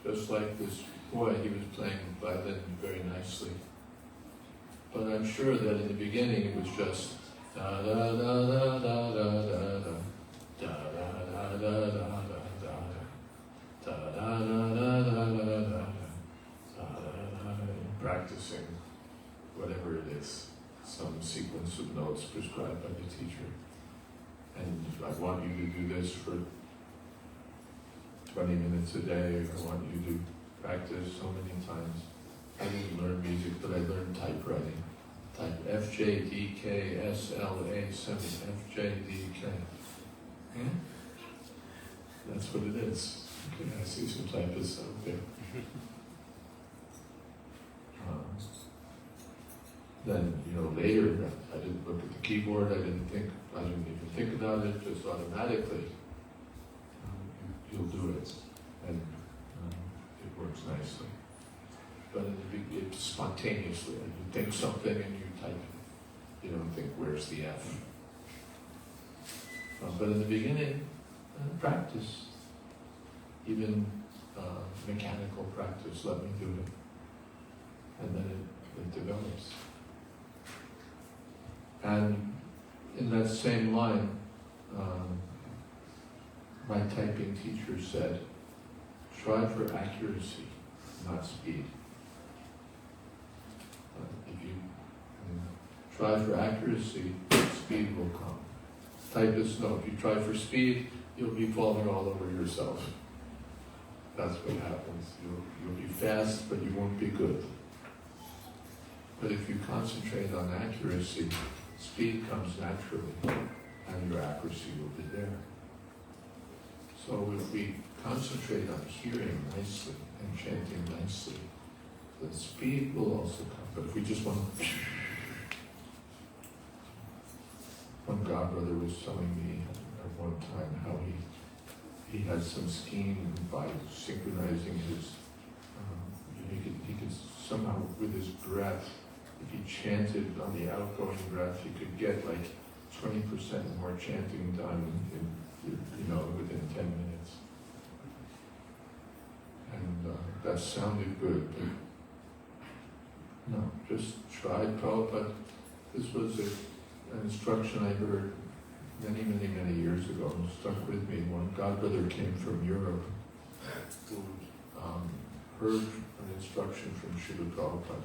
Just like this boy, he was playing violin very nicely. But I'm sure that in the beginning it was just da da da da da da da da da da da da da practicing whatever it is, some sequence of notes prescribed by the teacher. And I want you to do this for 20 minutes a day. I want you to practice so many times. I didn't learn music, but I learned typewriting. Type FJDK SLA 7 FJDK. That's what it is. Okay, I see some typists out there. Then, later, I didn't look at the keyboard, I didn't even think about it, just automatically. You'll do it, and it works nicely. But it's spontaneously, you think something and you type it. You don't think, where's the F? But in the beginning, practice. Even mechanical practice, let me do it. And then it develops. And in that same line, my typing teacher said, try for accuracy, not speed. If you try for accuracy, speed will come. Typists know, if you try for speed, you'll be falling all over yourself. That's what happens. You'll be fast, but you won't be good. But if you concentrate on accuracy, speed comes naturally, and your accuracy will be there. So if we concentrate on hearing nicely and chanting nicely, the speed will also come. But if we just want to... One godbrother was telling me at one time how he had some scheme by synchronizing his, he could somehow with his breath, if he chanted on the outgoing breath, he could get like 20% more chanting done within 10 minutes. And that sounded good, No, just try Prabhupada. This was an instruction I heard many years ago and stuck with me. One godbrother came from Europe who heard an instruction from Srila Prabhupada,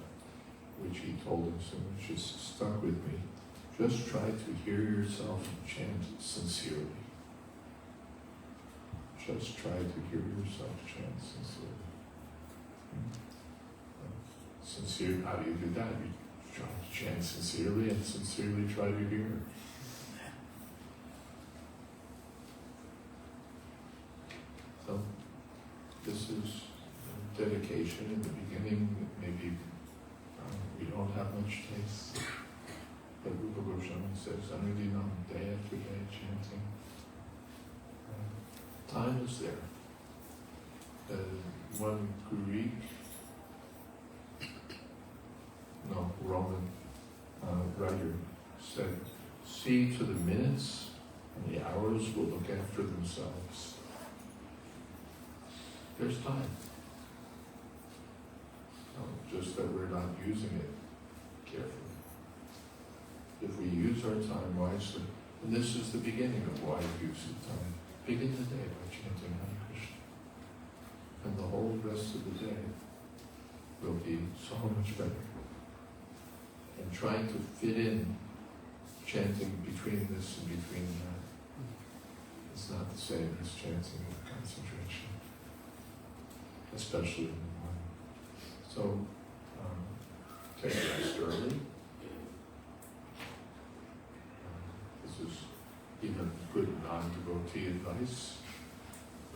which he told us and which has stuck with me. Just try to hear yourself chant sincerely. Just try to hear yourself chant sincerely. Sincere, how do you do that? You try to chant sincerely and sincerely try to hear. So, this is dedication in the beginning. Maybe we don't have much taste. But Rupa Goswami says, Anudinam, day after day chanting. Time is there. One Roman writer said, see to the minutes and the hours will look after themselves. There's time. Just that we're not using it carefully. If we use our time wisely, and this is the beginning of wise use of time, begin the day by chanting Hare Krishna. And the whole rest of the day will be so much better. And trying to fit in chanting between this and between that. It's not the same as chanting with concentration, especially in the morning. So, take rest early. This is even good non-devotee advice.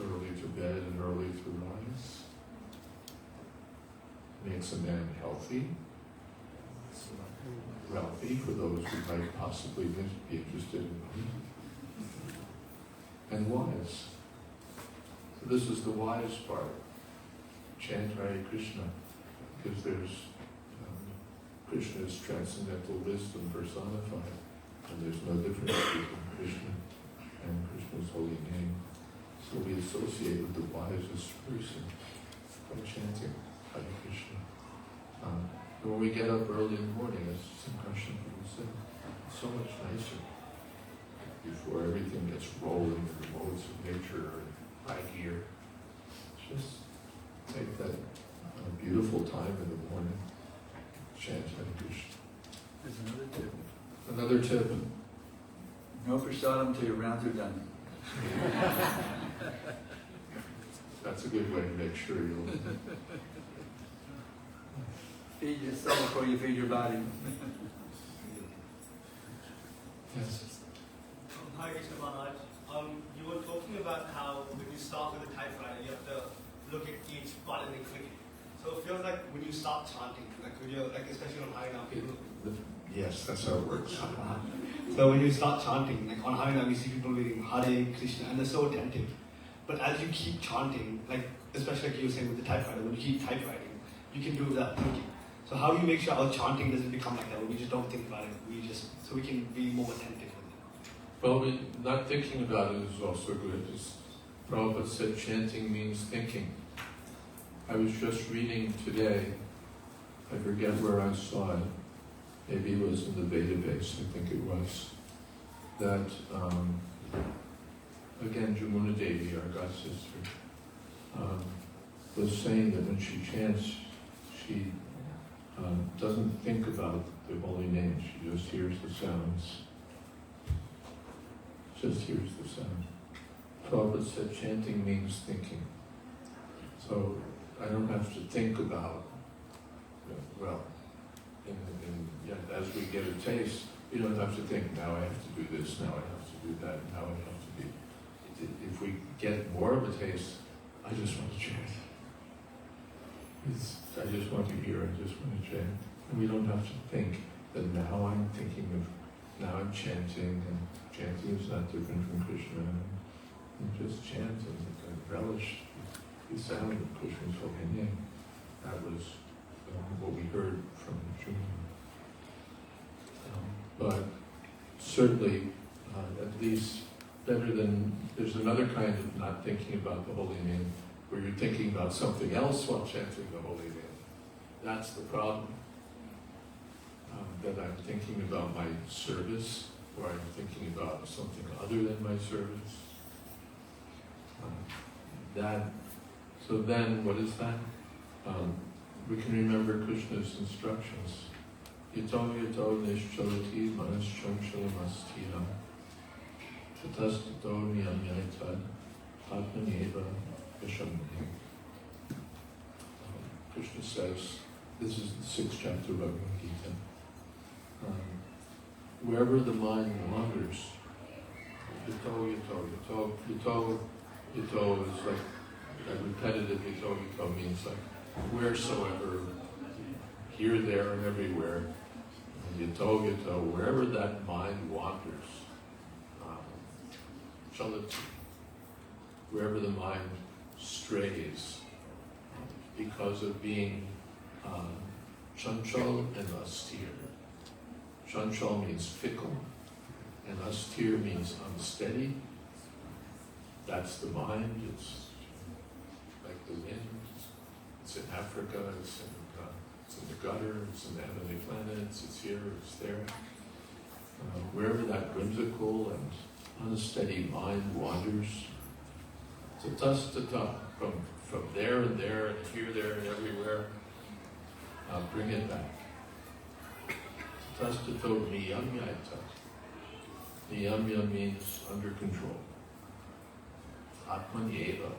Early to bed and early to rise. Makes a man healthy. Wealthy for those who might possibly be interested in money. And wise. So this is the wise part. Chant Hare Krishna, because there's Krishna's transcendental wisdom personified, and there's no difference between Krishna and Krishna's holy name. So we associate with the wisest person by chanting Hare Krishna. When we get up early in the morning, as Sankarshan people say, it's so much nicer before everything gets rolling and the modes of nature are in high gear. Just take that beautiful time in the morning, chant Hare Krishna. There's another tip. Another tip. No prasadam till your rounds are done. That's a good way to make sure you'll... Feed yourself before you feed your body. Yes. Hi Krishna Maharaj. You were talking about how when you start with a typewriter, you have to look at each button and click it. So it feels like when you start chanting, like when you're, like especially on Harinam, people. Yes, that's how it works. So when you start chanting, like on Harinam, you see people reading Hare Krishna, and they're so attentive. But as you keep chanting, like especially like you were saying with the typewriter, when you keep typewriting, you can do it without thinking. So how do you make sure our chanting doesn't become like that, where we just don't think about it, so we can be more attentive with it? Well, not thinking about it is also good. As Prabhupada said, chanting means thinking. I was just reading today, I forget where I saw it, maybe it was in the database, I think it was, that, again, Jamuna Devi, our god sister, was saying that when she chants, she doesn't think about the holy name, she just hears the sounds. Just hears the sound. Prabhupada said chanting means thinking. So I don't have to think about, as we get a taste, we don't have to think, now I have to do this, now I have to do that, now I have to be. If we get more of a taste, I just want to chant. I just want to hear, I just want to chant. And we don't have to think that now I'm thinking of, now I'm chanting, and chanting is not different from Krishna. And just chant and relish the sound of Krishna's holy name. That was what we heard from Juna. But certainly, at least better than, there's another kind of not thinking about the holy name, where you're thinking about something else while chanting the holy name. That's the problem. that I'm thinking about my service, or I'm thinking about something other than my service. So then, what is that? We can remember Krishna's instructions. Yato yato nishchalati manaschamchalamastira tatastato niyamyaitad atmanyeva vishamni. Krishna says, this is the 6th chapter of Bhagavad Gita, wherever the mind wanders, yato is like that repetitive yato means like wheresoever, here, there, and everywhere. And yato, wherever that mind wanders, chalati, wherever the mind strays, because of being chanchal and austere. Chanchal means fickle, and austere means unsteady. That's the mind. It's like the wind. It's in Africa, it's in the gutter, it's in the heavenly planets, it's here, it's there. Wherever that whimsical and unsteady mind wanders, tata, from there and there, and here, there, and everywhere, bring it back. Tastato niyamyaita. Niyamya means under control. Atmanyeva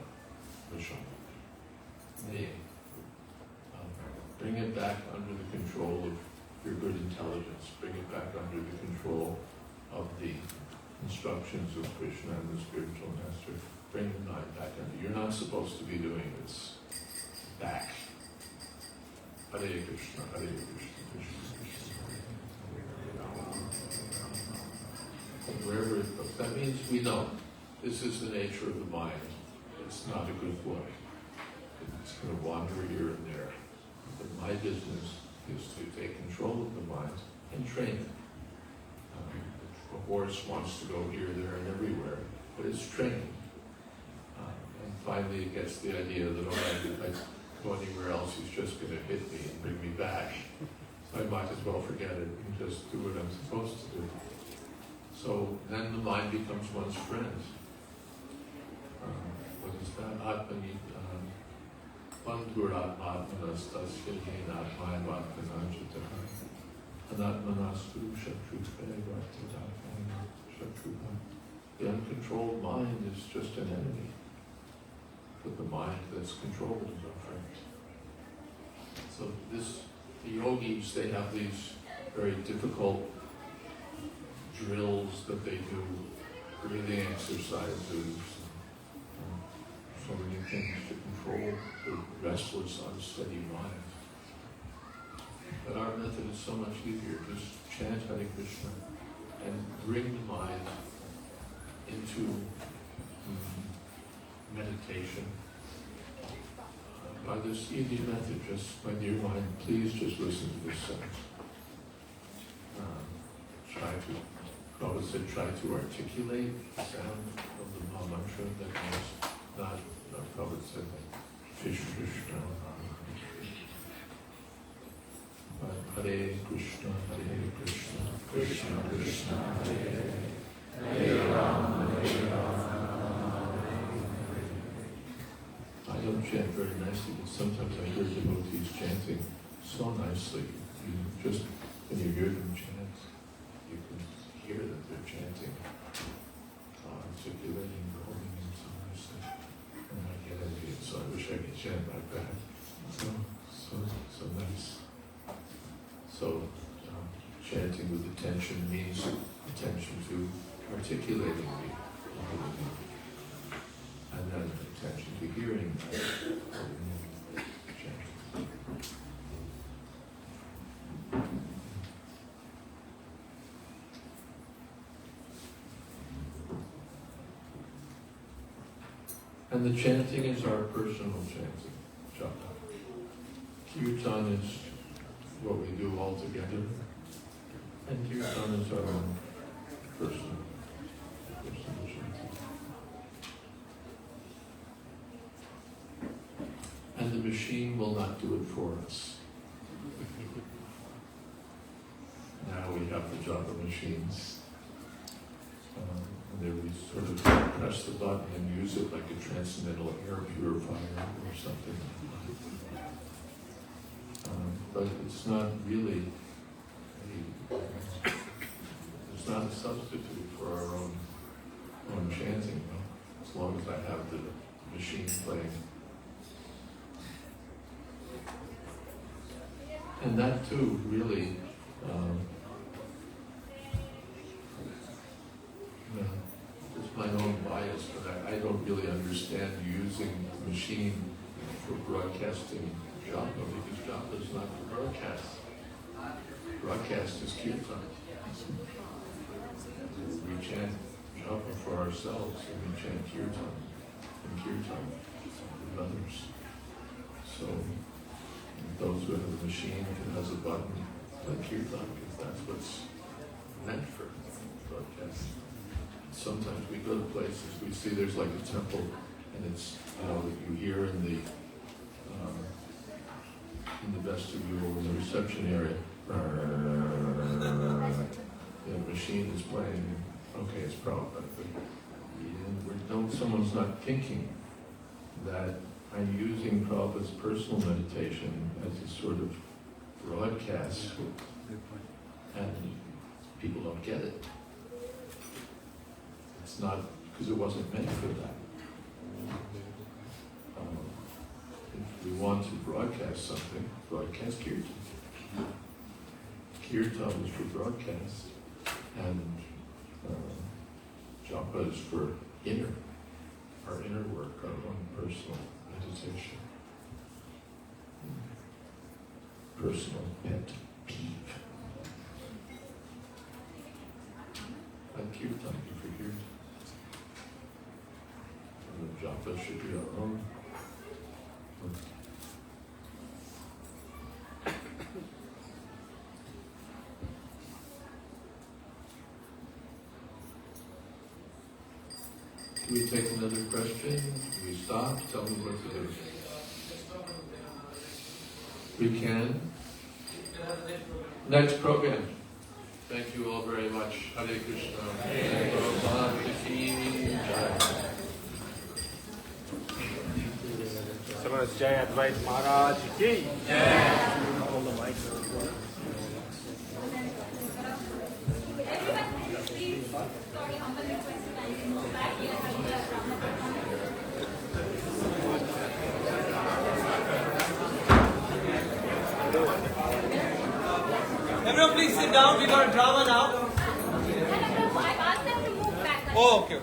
visham. Bring it back under the control of your good intelligence. Bring it back under the control of the instructions of Krishna and the spiritual master. Bring the mind back under. You're not supposed to be doing this. Back. Hare Krishna, Hare Krishna, Krishna Krishna, Hare Hare. Wherever it goes. That means we know this is the nature of the mind. It's not a good boy. It's going to wander here and there. But my business is to take control of the mind and train it. A horse wants to go here, there, and everywhere, but it's training. And finally it gets the idea that, if I go anywhere else, he's just going to hit me and bring me back. So I might as well forget it and just do what I'm supposed to do. So then the mind becomes one's friend. What is that? Atmani. Bandhur atmanas tasya atmaya vatmanajitaha. Anatmanastu shatrutve vattatmaya shatruha. The uncontrolled mind is just an enemy. But the mind that's controlled is our friend. So the yogis, they have these very difficult drills that they do, breathing exercises, so many things to control the restless, unsteady mind. But our method is so much easier. Just chant Hare Krishna and bring the mind into meditation. By this easy method, just, my dear mind, please just listen to this sentence. Prabhupada said, try to articulate the sound of the Maha Mantra that means not, Prabhupada said, Krishna Krishna, Hare Krishna, Hare Krishna, Krishna Krishna, Hare Hare, Hare Rama, Hare Rama. I don't chant very nicely, but sometimes I hear devotees chanting so nicely. You just, when you hear them chant, you can hear that they're chanting, articulating, going in so nicely. And I get envious, so I wish I could chant like that. So nice. So, chanting with attention means attention to articulating the holy, and then attention to hearing that chanting. And the chanting is our personal chanting, japa. Kirtan is what we do all together, and kirtan is our own personal chanting. And the machine will not do it for us. japa machines. And they would sort of press the button and use it like a transcendental air purifier or something. But it's not really it's not a substitute for our own chanting, as long as I have the machine playing. And that too, really, it's my own bias, but I don't really understand using the machine for broadcasting japa, because japa is not for broadcast. Broadcast is kirtan. We chant japa for ourselves, and we chant kirtan with others. So those who have a machine that has a button like kirtan, because that's what's meant for broadcast. Sometimes we go to places, we see there's like a temple, and it's, you hear in the vestibule, in the reception area, the machine is playing. Okay, it's Prabhupada, but someone's not thinking that I'm using Prabhupada's personal meditation as a sort of broadcast, and people don't get it. It's not, because it wasn't meant for that. If we want to broadcast something, broadcast kirtan. Kirtan is for broadcast, and japa is for our inner work, our own personal meditation. Personal pet peeve. Like kirtan, you for kirtan. And the japa should be our own. Can we take another question? Can we stop? Tell me what to do. We can. Next program. Thank you all very much. Hare Krishna. Samara's Jai Advait Maharaj ki. All the mics are working. Everyone please sit down, we got a drama now. I've asked them to move back. Oh, okay.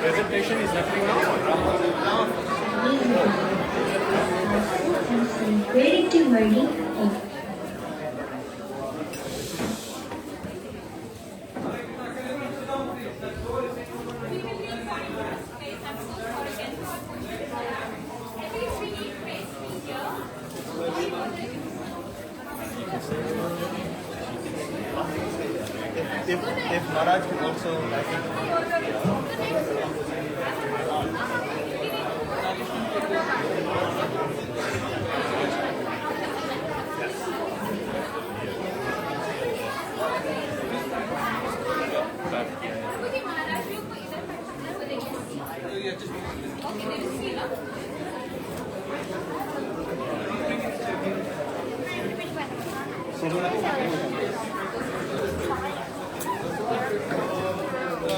Presentation is happening now. Ready to ready. If Maharaj can also, I think.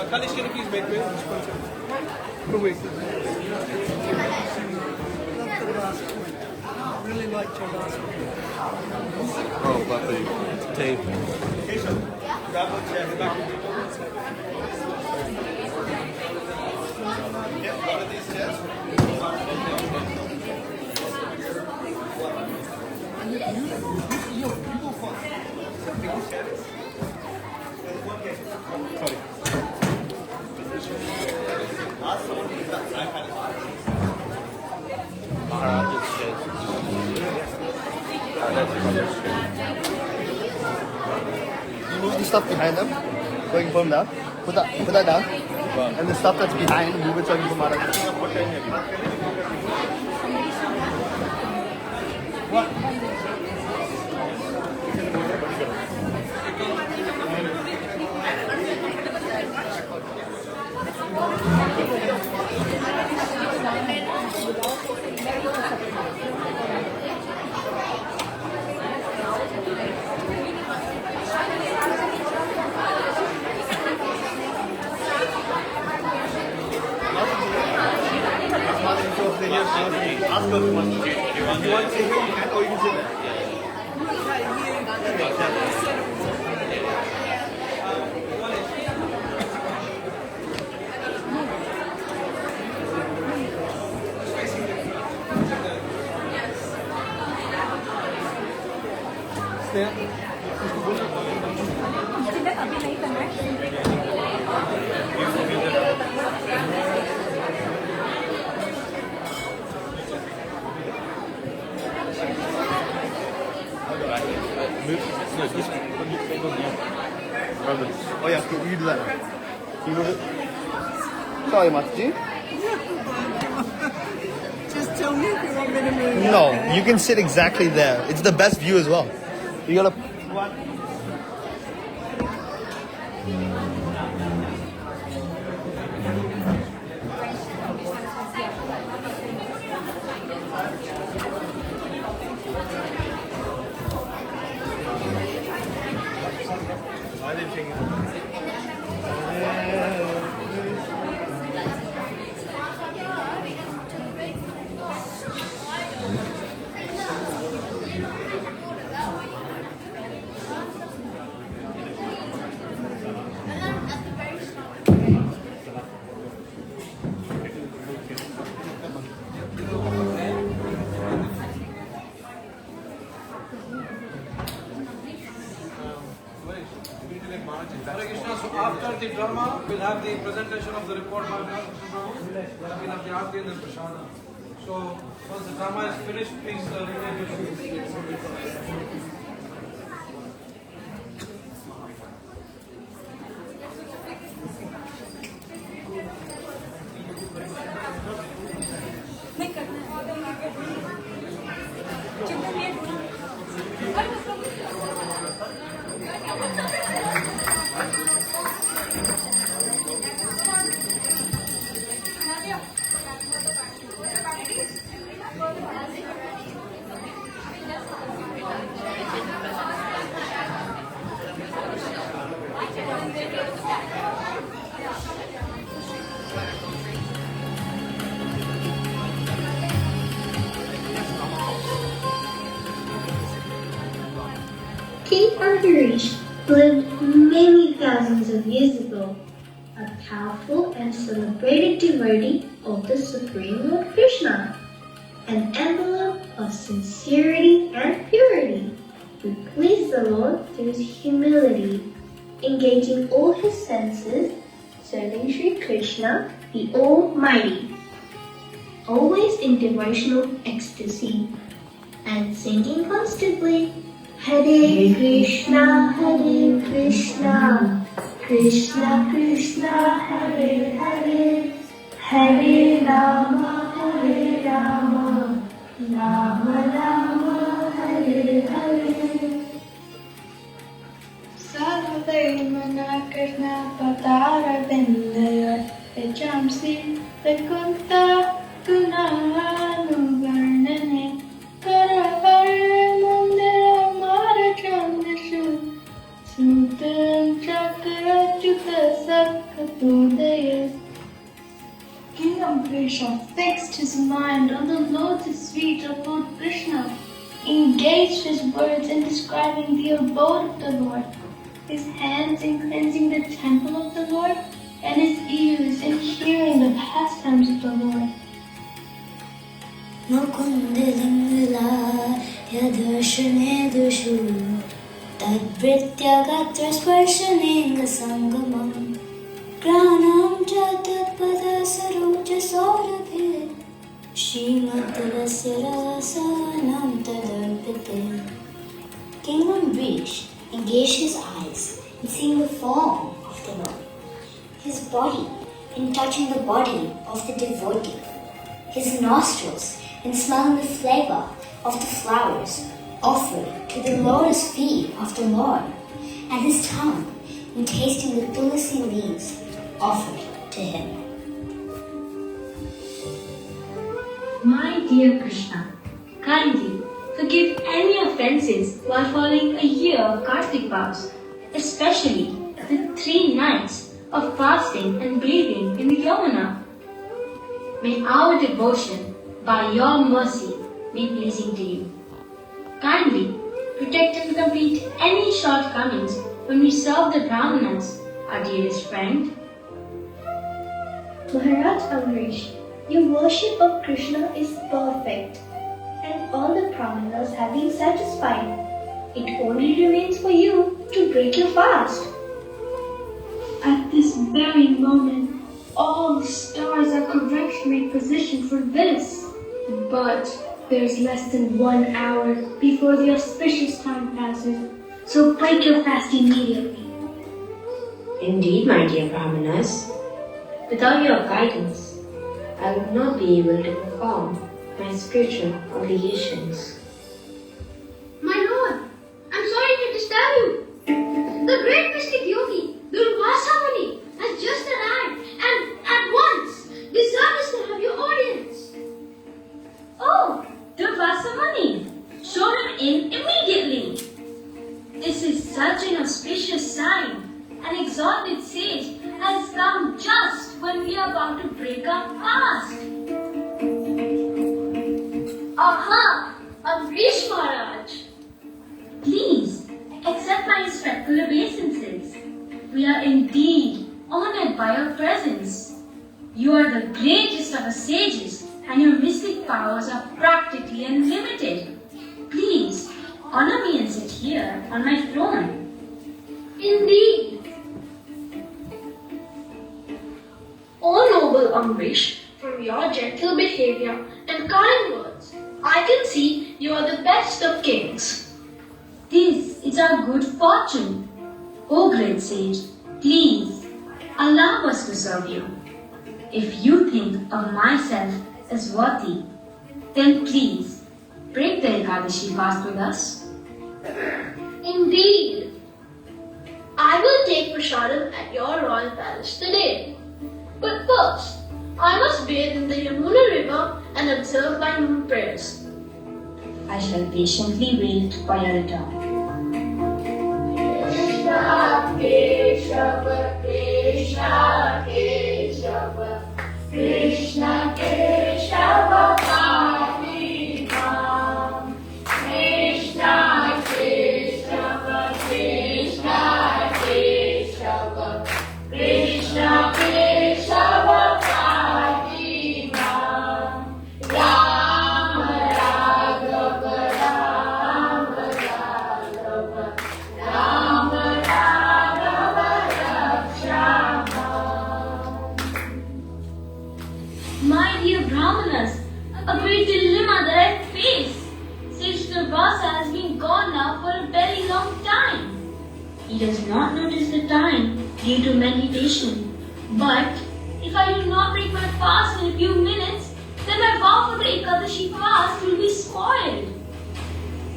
Kalish, can you please make way? Really liked your last one. Oh, about the tape. Grab a chair, back. Yeah, one of these chairs. You go first. There's one case. You move the stuff behind them, so I can put them down. Put that down. And the stuff that's behind, move it so I can put Maharaj. What? Ask her if you want to sit here, you can, or you can sit there. Oh yeah, you do that. You move it. Sorry, Mataji. Just tell me if you want me to move. No, you can sit exactly there. It's the best view as well. You gotta. Hare Krishna. So after the drama, we'll have the presentation of the report by Maharaj. We'll have the aarti and the prasada. So once the drama is finished, please remain with us. King Arthurish lived many thousands of years ago, a powerful and celebrated devotee of the Supreme Lord Krishna, an emblem of sincerity and purity, who pleased the Lord through his humility, engaging all his senses, serving Sri Krishna, the Almighty, always in devotional ecstasy, and singing constantly, Hare Krishna, Krishna Krishna, Hare Hare, Hare Rama, Rama Rama, Hare Hare. Sarvadharmana Krishna Patara Vindaya Vechamsi Vakunta Gunanuvarnane Karavara Mandara Marachandashu Sudam Chakrachuta Sakatudaya. King Amrisha fixed his mind on the lotus feet of Lord Krishna, engaged his words in describing the abode of the Lord, his hands in cleansing the temple of the Lord, and his ears in hearing the pastimes of the Lord. Mukundilingla yadashane dushu tadprityagatra sparshanenga sangamam granam cha tatpada saroja saurabhe Shrimatavasya rasanam tadarpite King Amrish engaged his eyes in seeing the form of the Lord, his body in touching the body of the devotee, his nostrils in smelling the flavor of the flowers offered to the lotus feet of the Lord, and his tongue in tasting the tulsi leaves offered to him. My dear Krishna, kindly forgive any offenses while following a year of Kartik vows, especially the 3 nights of fasting and bathing in the Yamuna. May our devotion, by your mercy, be pleasing to you. Kindly protect and complete any shortcomings when we serve the Brahmanas, our dearest friend. Maharaj Amrish, your worship of Krishna is perfect, and all the Brahmanas have been satisfied. It only remains for you to break your fast. At this very moment, all the stars are correctly positioned for this. But there's less than 1 hour before the auspicious time passes, so break your fast immediately. Indeed, my dear Brahmanas, without your guidance, I would not be able to perform my spiritual obligations. My lord, I'm sorry to disturb you. The great mystic yogi, Durvasa Muni, has just arrived and at once desires to have your audience. Oh, Durvasa Muni, show him in immediately. This is such an auspicious sign. An exalted sage has come just when we are about to break our fast. Aha! Amrish Maharaj! Please, accept my respectful obeisances. We are indeed honored by your presence. You are the greatest of the sages, and your mystic powers are practically unlimited. Please, honor me and sit here on my throne. Indeed. O noble Amrish, from your gentle behavior and kind words, I can see you are the best of kings. This is our good fortune. O great sage, please allow us to serve you. If you think of myself as worthy, then please break the Ekadashi fast with us. Indeed. I will take prasadam at your royal palace today. But first, I must bathe in the Yamuna river and observe my noon prayers. I shall patiently wait for your return. Krishna Keshava, Krishna Keshava, Krishna Keshava Pati Mam. Krishna Keshava, Krishna Keshava, Krishna Keshava Pati Mam. Rama Raghava, Rama Raghava, Rama Raghava Rakshama. My dear Brahmanas, a great dilemma that I face. Sage Durvasa has been gone now for a very long time. He does not notice the time due to meditation. But if I do not break my fast in a few minutes, then my vow for the Ekadashi fast will be spoiled.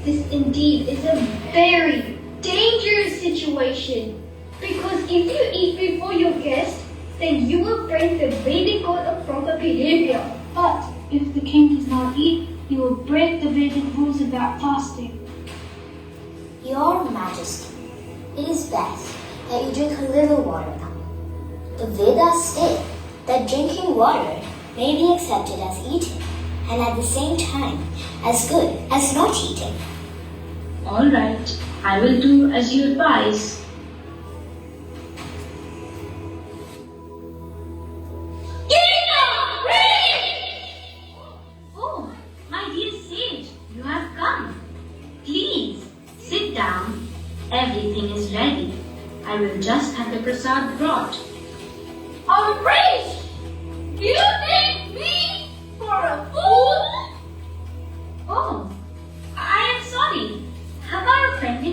This indeed is a very dangerous situation, because if you eat before your guest, then you will break the Vedic code of proper behavior. But if the king does not eat, he will break the Vedic rules about fasting. Your Majesty, it is best that you drink a little water now. The Vedas state that drinking water may be accepted as eating, and at the same time as good as not eating. All right, I will do as you advise. Oh, my dear sage, you have come. Please, sit down. Everything is ready. I will just have the prasad brought. Amrish! Do you take me for a fool? Oh, I am sorry. Have I offended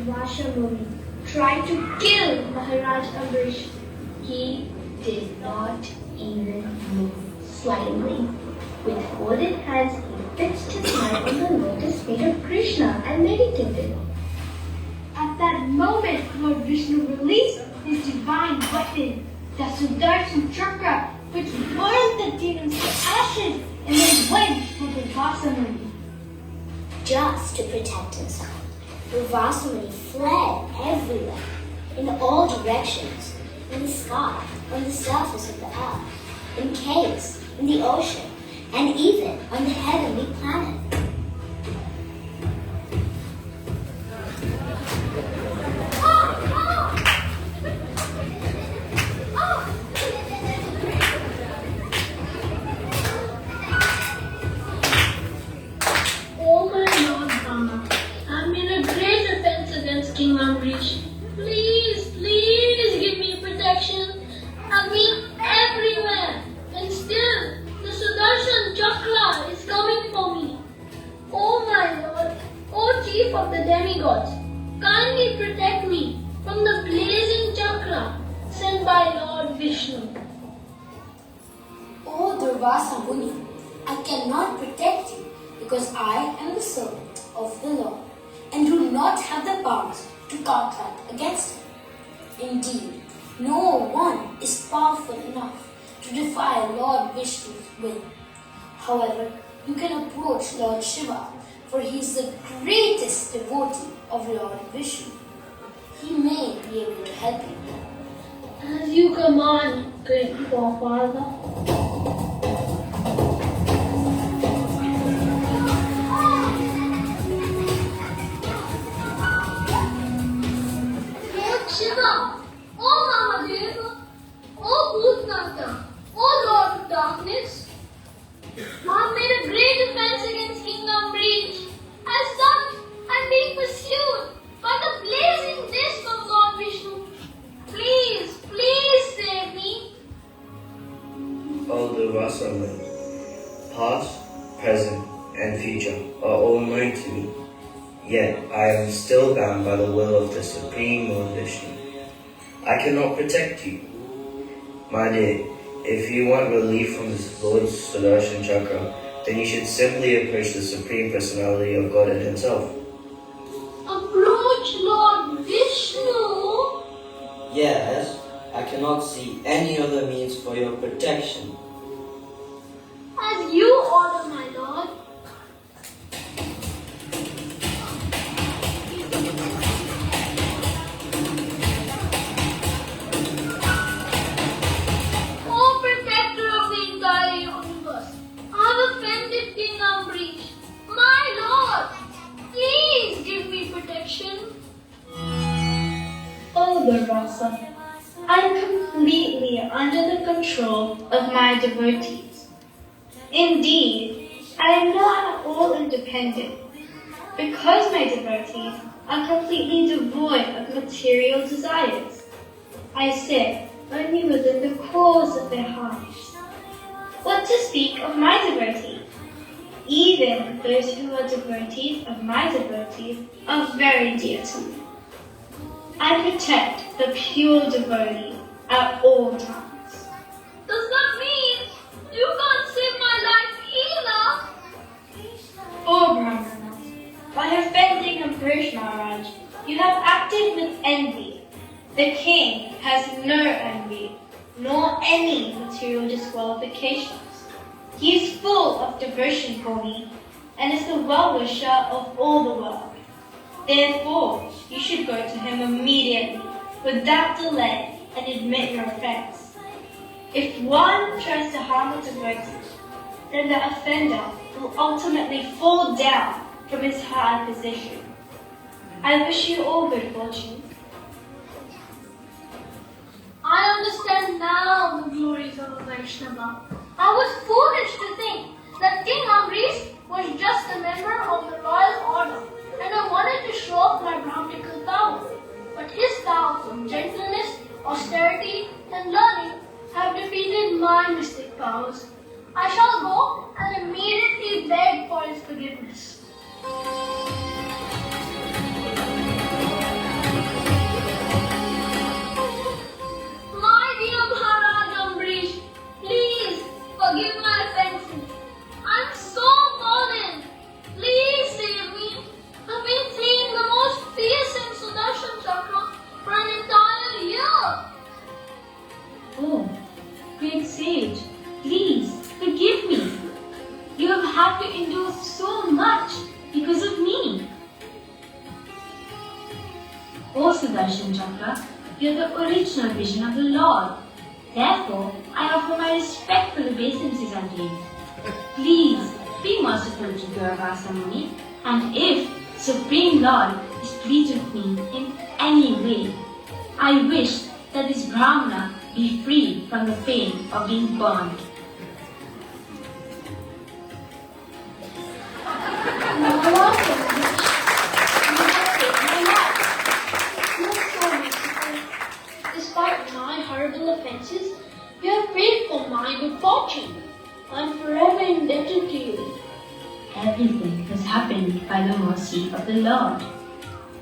Vashamuni tried to kill Maharaj Amrish. He did not even move slightly. With folded hands, he fixed his mind on the lotus feet of Krishna and meditated. At that moment, Lord Vishnu released his divine weapon, the Sudarshan Chakra, which burned the demons to ashes and then went for the Vasamuni. Just to protect himself, Vasamuni fled everywhere, in all directions, in the sky, on the surface of the earth, in caves, in the ocean, and even on the heavenly planet. Oh my Lord Brahma, I've made a great offense against King Amrish. Please give me protection. I've been everywhere, and still the Sudarshan Chakra is coming for me. Oh my Lord, oh Chief of the demigods, kindly protect me from the blazing chakra sent by Lord Vishnu. O Durvasa Muni, I cannot protect you because I am the servant of the Lord and do not have the powers to counteract against him. Indeed, no one is powerful enough to defy Lord Vishnu's will. However, you can approach Lord Shiva, for he is the greatest devotee of Lord Vishnu. He may be able to help you. As you command, great forefather. Shiva, O Mahadev, O Bhutnata, O Lord of Darkness, I have made a great offense against King Amrish. As such, I am being pursued by the blazing disc of Lord Vishnu. Please save me. O Durvasa, past, present, and future are all known to me. Yet I am still bound by the will of the Supreme Lord Vishnu. I cannot protect you. My dear, if you want relief from this Lord's Sudarshan Chakra, then you should simply approach the Supreme Personality of Godhead himself. Approach Lord Vishnu? Yes, I cannot see any other means for your protection. As you order, my lord. O protector of the entire universe, I have offended King Amrish. My lord, please give me protection. Oh, Durvasa, I am completely under the control of my devotees. Indeed, I am not at all independent, because my devotees are completely devoid of material desires. I sit only within the cores of their hearts. What to speak of my devotees? Even those who are devotees of my devotees are very dear to me. I protect the pure devotee at all times. Does that mean you can't save my life either? Oh, Brahmana, by offending Amrish Maharaj, you have acted with envy. The king has no envy, nor any material disqualifications. He is full of devotion for me, and is the well-wisher of all the world. Therefore, you should go to him immediately, without delay, and admit your offense. If one tries to harm a devotee, then the offender will ultimately fall down from his high position. I wish you all good fortune. I understand now the glories of Vaishnava. I was foolish to think that King Amrish was just a member of the royal order, and I wanted to show off my Brahmanical power. But his powers of gentleness, austerity, and learning have defeated my mystic powers. I shall go and immediately beg for his forgiveness. great sage, please forgive me. You have had to endure so much because of me. O Sudarshan Chakra, you are the original vision of the Lord. Therefore, I offer my respectful obeisances unto you. Please be merciful to Durvasa Muni, and if Supreme Lord is pleased with me in any way, I wish that this Brahmana be free from the pain of being burned. Despite my horrible offences, you have prayed for my good fortune. I am forever indebted to you. Everything has happened by the mercy of the Lord.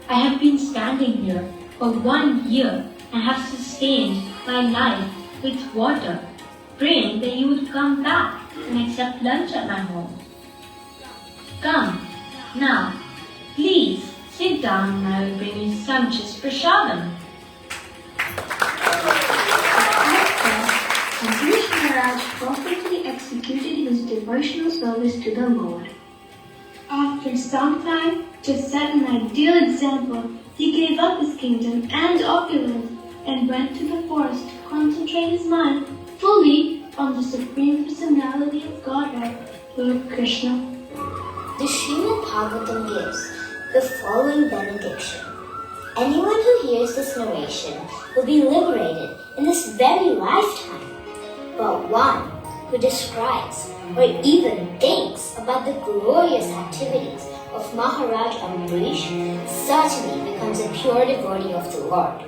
I have been standing here for 1 year and have sustained my life with water, praying that you would come back and accept lunch at my home. Come, now, please sit down and I will bring you sumptuous prasadam. Ambarish Maharaj perfectly executed his devotional service to the Lord. After some time, to set an ideal example, he gave up his kingdom and opulence and went to the forest to concentrate his mind fully on the Supreme Personality of Godhead, Lord Krishna. The Srimad Bhagavatam gives the following benediction. Anyone who hears this narration will be liberated in this very lifetime. But one who describes or even thinks about the glorious activities of Maharaj Ambarish certainly becomes a pure devotee of the Lord.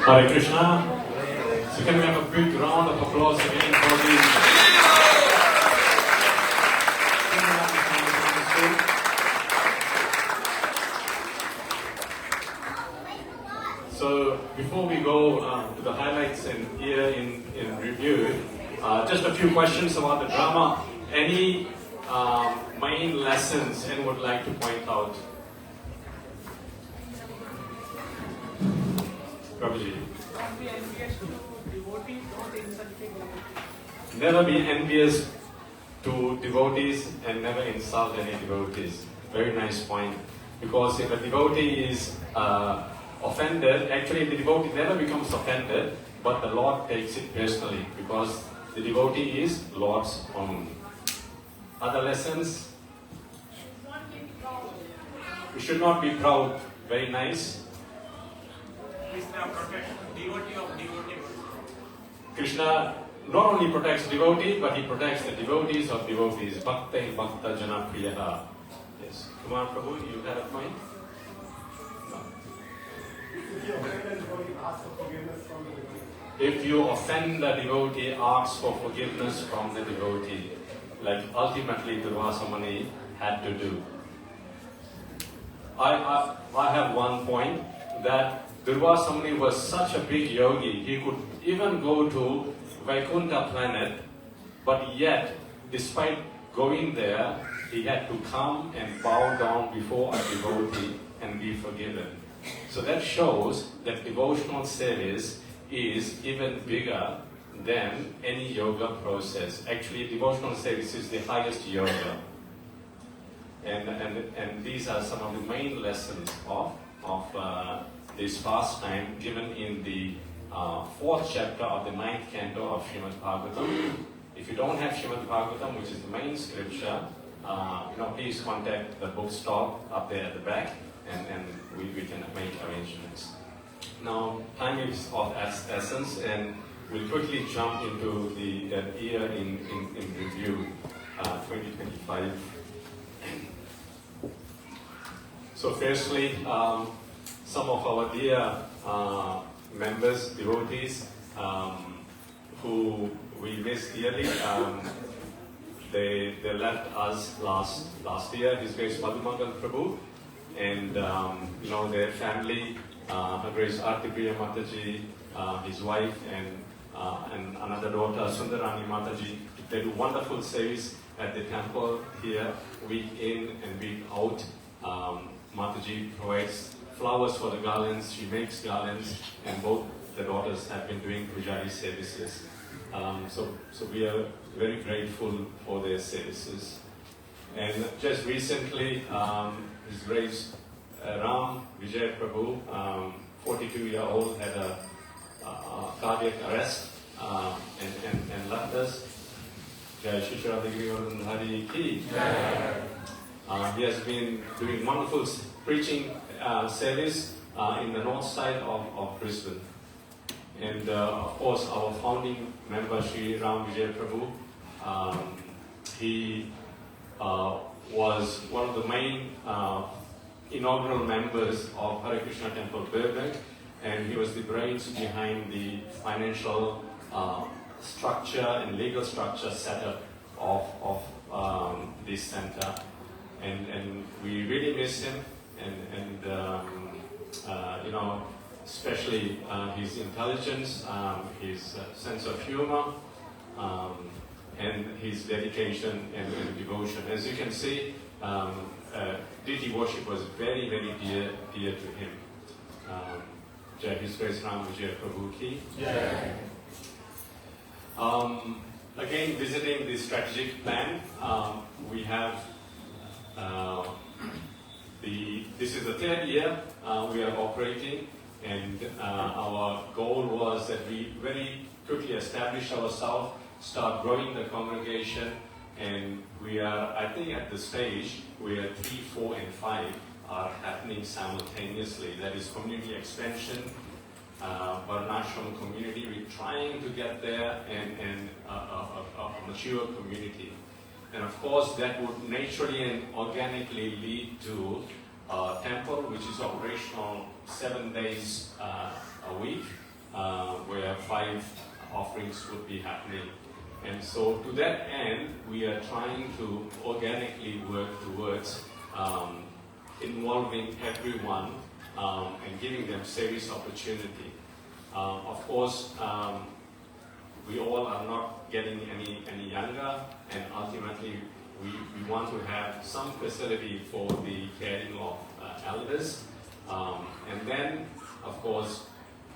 Hare Krishna. So can we have a big round of applause again for these? So before we go to the highlights in review, just a few questions about the drama. Any main lessons anyone would like to point out? Prabhuji. Never be envious to devotees and never insult any devotees. Very nice point. Because if a devotee is offended, actually the devotee never becomes offended, but the Lord takes it personally because the devotee is Lord's own. Other lessons? We should not be proud. Very nice. Krishna protects devotee of devotee. Krishna not only protects devotee, but he protects the devotees of devotees. Bhakta Bhakta Jana Priyaha. Yes. Kumar Prabhu, you had a point? No. If you offend the devotee, ask for forgiveness from the devotee. Like ultimately Durvasa Muni had to do. I have one point that Durvasa Muni was such a big yogi, he could even go to Vaikuntha planet, but yet, despite going there, he had to come and bow down before a devotee and be forgiven. So that shows that devotional service is even bigger than any yoga process. Actually, devotional service is the highest yoga. And these are some of the main lessons of this pastime given in the 4th chapter of the 9th canto of Srimad Bhagavatam. If you don't have Srimad Bhagavatam, which is the main scripture, please contact the bookstore up there at the back, and we can make arrangements. Now, time is of essence, and we'll quickly jump into the year in review, 2025. So firstly, some of our dear members, devotees, who we miss dearly, they left us last year. His Grace Madhumangal Prabhu and their family, Her Grace Artipriya Mataji, his wife, and another daughter Sundarani Mataji. They do wonderful service at the temple here, week in and week out. Mataji provides flowers for the garlands, she makes garlands, and both the daughters have been doing pujari services. So we are very grateful for their services. And just recently, His Grace Ram Vijay Prabhu, 42-year-old, had a cardiac arrest and left us. Jai Shri Radhagiri Varundhari Ki. He has been doing wonderful preaching service in the north side of Brisbane. And of course, our founding member, Sri Ram Vijay Prabhu, he was one of the main inaugural members of Hare Krishna Temple Burbank, and he was the brains behind the financial structure and legal structure setup of this center. And we really miss him, especially his intelligence, his sense of humor, and his dedication and devotion. As you can see, deity worship was very, very dear to him. Jai His Grace Ram Vijay Prabhu Ki. Again, visiting the strategic plan, we have this is the 3rd year we are operating, and our goal was that we very quickly establish ourselves, start growing the congregation, and we are, I think at the stage where 3, 4 and 5 are happening simultaneously. That is community expansion, Varnashram community, we're trying to get there, and a mature community. And of course, that would naturally and organically lead to a temple which is operational 7 days a week, where 5 offerings would be happening. And so to that end, we are trying to organically work towards involving everyone and giving them service opportunity. Of course, we all are not getting any younger, and ultimately we want to have some facility for the caring of elders, and then of course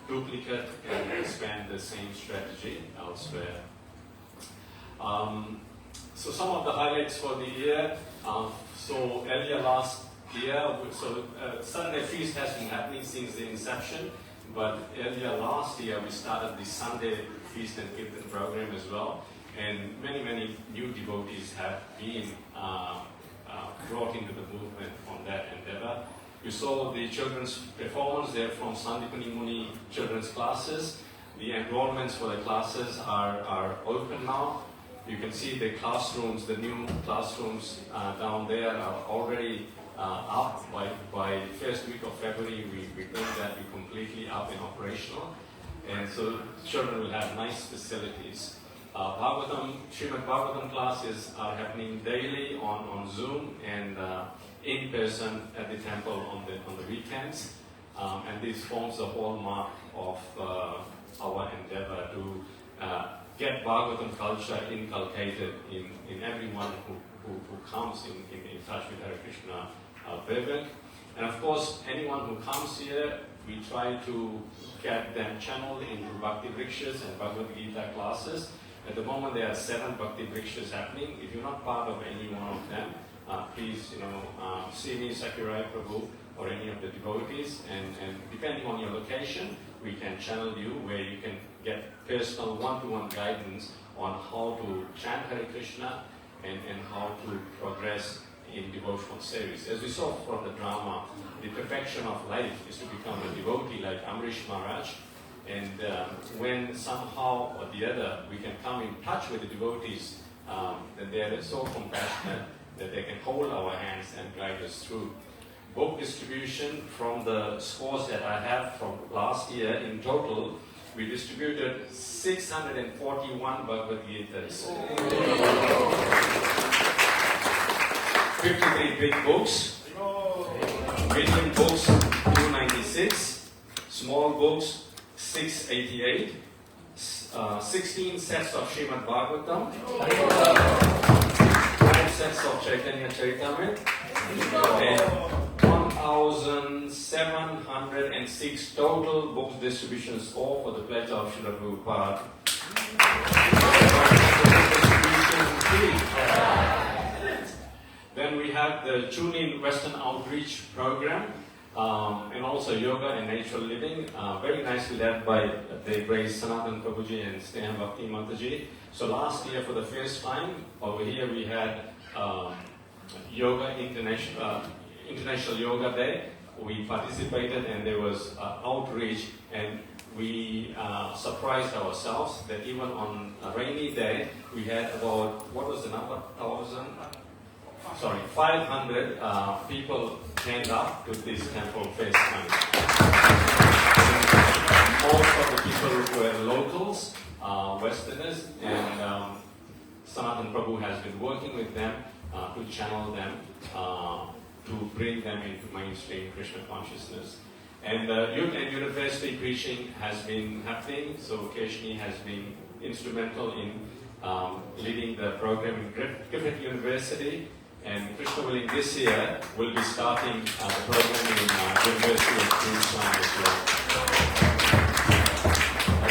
duplicate and expand the same strategy elsewhere. So some of the highlights for the year. So earlier last year, Sunday feast has been happening since the inception, but earlier last year we started the Sunday feast and kirtan program as well, and many new devotees have been brought into the movement from that endeavor. You saw the children's performance there from Sandipani Muni children's classes. The enrollments for the classes are open now. You can see the classrooms, the new classrooms down there are already up. By first week of February, we think that we're completely up and operational. And so children will have nice facilities. Srimad Bhagavatam classes are happening daily on Zoom and in person at the temple on the weekends. And this forms the hallmark of our endeavor to get Bhagavatam culture inculcated in everyone who who comes in touch with Hare Krishna Bhagavad. And of course, anyone who comes here, we try to get them channeled into Bhakti Vrikshas and Bhagavad Gita classes. At the moment, there are 7 Bhakti Vrikshas happening. If you're not part of any one of them, please, see me, Sakurai Prabhu, or any of the devotees, and depending on your location, we can channel you where you can get personal one-to-one guidance on how to chant Hare Krishna and how to progress in devotional service. As we saw from the drama, the perfection of life is to become a devotee like Amrish Maharaj, and when somehow or the other we can come in touch with the devotees, then they are so compassionate that they can hold our hands and guide us through. Book distribution, from the scores that I have from last year, in total, we distributed 641 Bhagavad Gitas. 53 big books, medium books 296, small books 688, 16 sets of Srimad Bhagavatam, 5 sets of Chaitanya Charitamrita, and 1,706 total books distributions, all for the pledge of Srila Prabhupada. Then we have the Tune In Western Outreach program, and also yoga and natural living, very nicely led by the great Sanatan Prabhuji and Sneha Bhakti Mataji. So last year, for the first time, over here we had Yoga International Yoga Day. We participated, and there was outreach, and we surprised ourselves that even on a rainy day, we had about, what was the number, 500 people turned up to this temple first time. Most of the people were locals, Westerners, and Sanatan Prabhu has been working with them to channel them, to bring them into mainstream Krishna consciousness. And youth and university preaching has been happening, so Keshni has been instrumental in leading the program in Griffith University. And Krishna willing, this year we'll be starting the program in University of Queensland as well.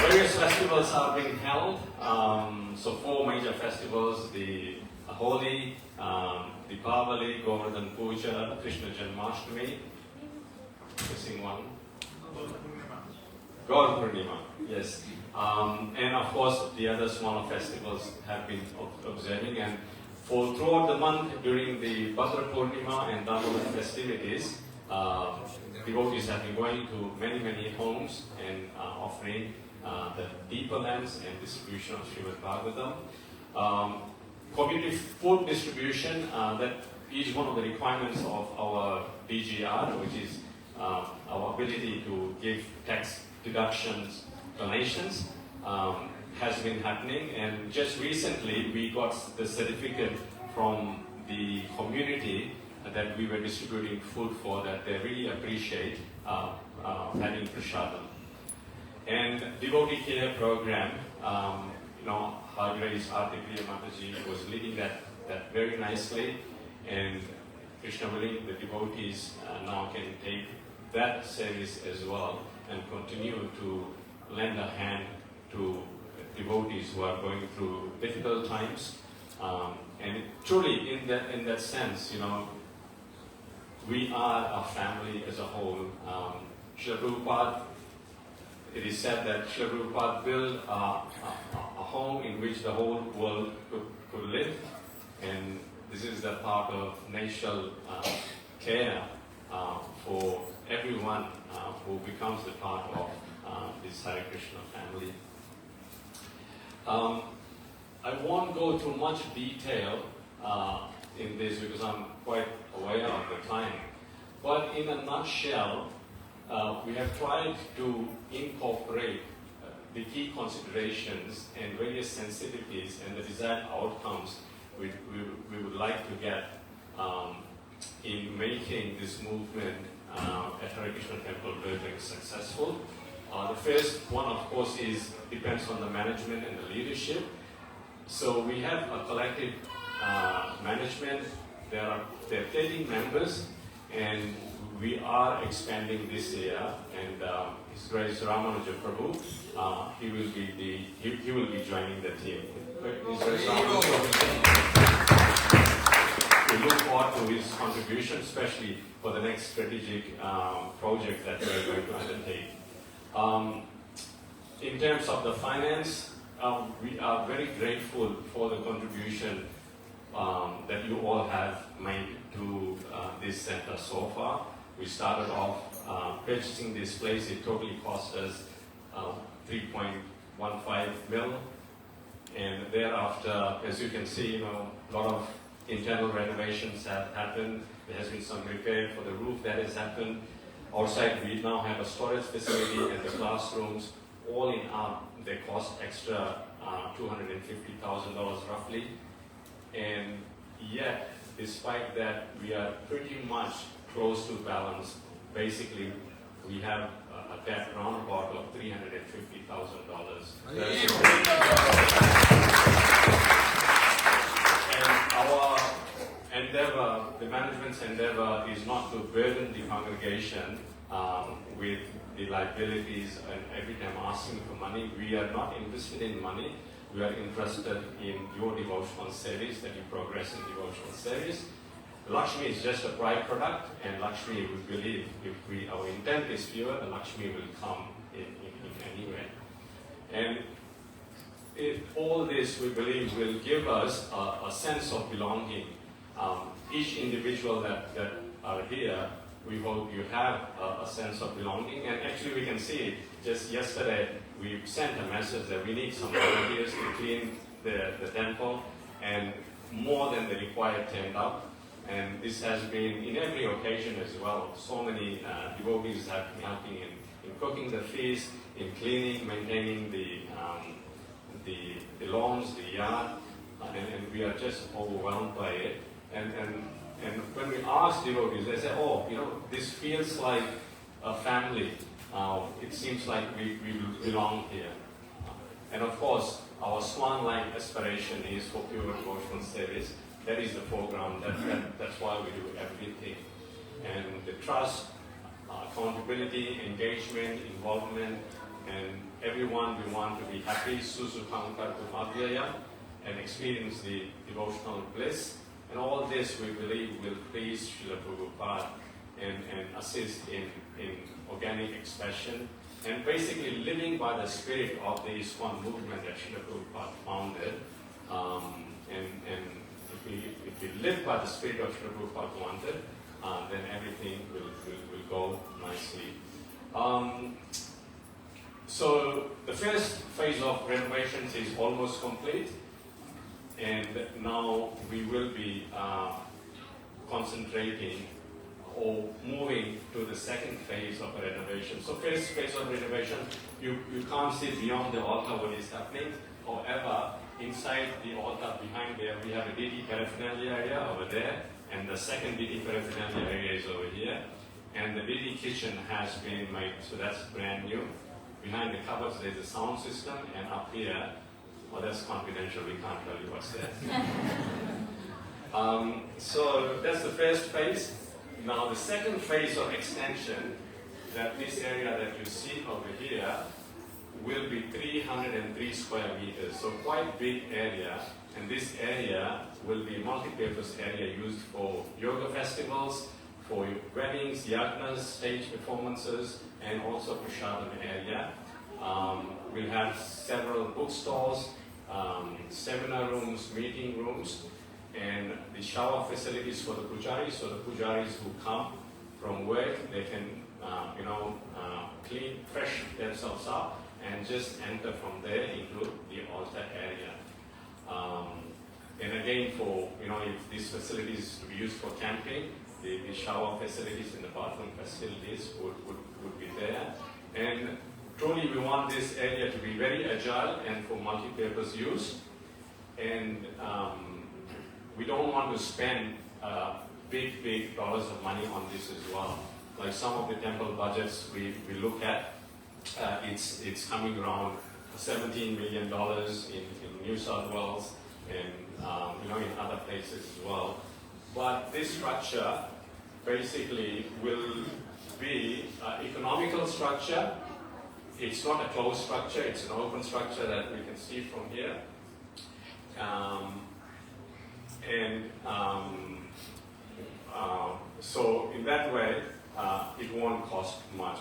Various festivals are being held. So 4 major festivals: the Holi, Deepavali, Govardhan Puja, Krishna Janmashtami. Missing one. Gaur Purnima, yes. And of course, the other smaller festivals have been observing. And throughout the month, during the Bhadra Purnima and Damodar festivities, devotees have been going to many homes and offering the deeper lamps and distribution of Srimad Bhagavatam. Community food distribution, that is one of the requirements of our DGR, which is our ability to give tax deductions, donations. Has been happening, and just recently we got the certificate from the community that we were distributing food for, that they really appreciate having prasadam. And devotee care program, Her Grace Aarti Priya Mataji was leading that very nicely, and Krishna willing, the devotees now can take that service as well and continue to lend a hand to devotees who are going through difficult times, and truly, in that sense, we are a family as a whole. Srila Prabhupada, it is said that Srila Prabhupada built a home in which the whole world could live, and this is the part of natural care for everyone who becomes the part of this Hare Krishna family. I won't go too much detail in this because I'm quite aware of the time. But in a nutshell, we have tried to incorporate the key considerations and various sensitivities and the desired outcomes we would like to get in making this movement at Hare Krishna Temple very successful. The first one, of course, depends on the management and the leadership. So we have a collective management. There are 13 members, and we are expanding this year. And His Grace Ramanuja Prabhu, he will be joining the team. His Grace Ramanuja, we look forward to his contribution, especially for the next strategic project that we are going to undertake. In terms of the finance, we are very grateful for the contribution that you all have made to this center so far. We started off purchasing this place. It totally cost us 3.15 mil, and thereafter, as you can see, a lot of internal renovations have happened. There has been some repair for the roof that has happened. Outside, we now have a storage facility and the classrooms. All in all, they cost extra $250,000 roughly. And yet, despite that, we are pretty much close to balance. Basically, we have a debt roundabout of $350,000. And our endeavor, the management's endeavor, is not to burden the congregation with the liabilities and every time asking for money. We are not interested in money. We are interested in your devotional service, that you progress in devotional service. Lakshmi is just a byproduct, and Lakshmi, we believe, if our intent is pure, the Lakshmi will come in any way. And all this, we believe, will give us a sense of belonging. Each individual that are here, we hope you have a sense of belonging. And actually, we can see it. Just yesterday, we sent a message that we need some volunteers to clean the temple, and more than the required turned up. And this has been in every occasion as well. So many devotees have been helping in cooking the feast, in cleaning, maintaining the lawns, the yard, and we are just overwhelmed by it. And when we ask devotees, they say, "Oh, this feels like a family. It seems like we belong here." And of course, our swan-like aspiration is for pure devotional service. That is the foreground. That's why we do everything. And the trust, accountability, engagement, involvement, and everyone, we want to be happy, Susukhankar Kumadhyaya, and experience the devotional bliss. And all this, we believe, will please Srila Prabhupada and assist in organic expression, and basically living by the spirit of the ISKCON movement that Srila Prabhupada founded. And if we live by the spirit of Srila Prabhupada wanted, then everything will go nicely. So the first phase of renovations is almost complete, and now we will be concentrating or moving to the second phase of renovation. So first phase of renovation, you can't see beyond the altar what is happening. However, inside the altar behind there, we have a deity paraphernalia area over there, and the second deity paraphernalia area is over here. And the deity kitchen has been made, so that's brand new. Behind the cupboards, there's a sound system, and up here, well, that's confidential, we can't tell you what's there. So that's the first phase. Now the second phase of extension, that this area that you see over here, will be 303 square meters, so quite big area. And this area will be multi-purpose area used for yoga festivals, for weddings, yagnas, stage performances, and also prasadam area. We'll have several bookstores, seminar rooms, meeting rooms, and the shower facilities for the pujaris. So the pujaris who come from work, they can, clean, fresh themselves up, and just enter from there into the altar area. And again, for if these facilities to be used for camping, the shower facilities and the bathroom facilities would be there. And truly, we want this area to be very agile and for multi-purpose use. And we don't want to spend big dollars of money on this as well. Like some of the temple budgets we look at, it's coming around $17 million in New South Wales, and in other places as well. But this structure basically will be an economical structure. It's not a closed structure, it's an open structure that we can see from here. So in that way, it won't cost much.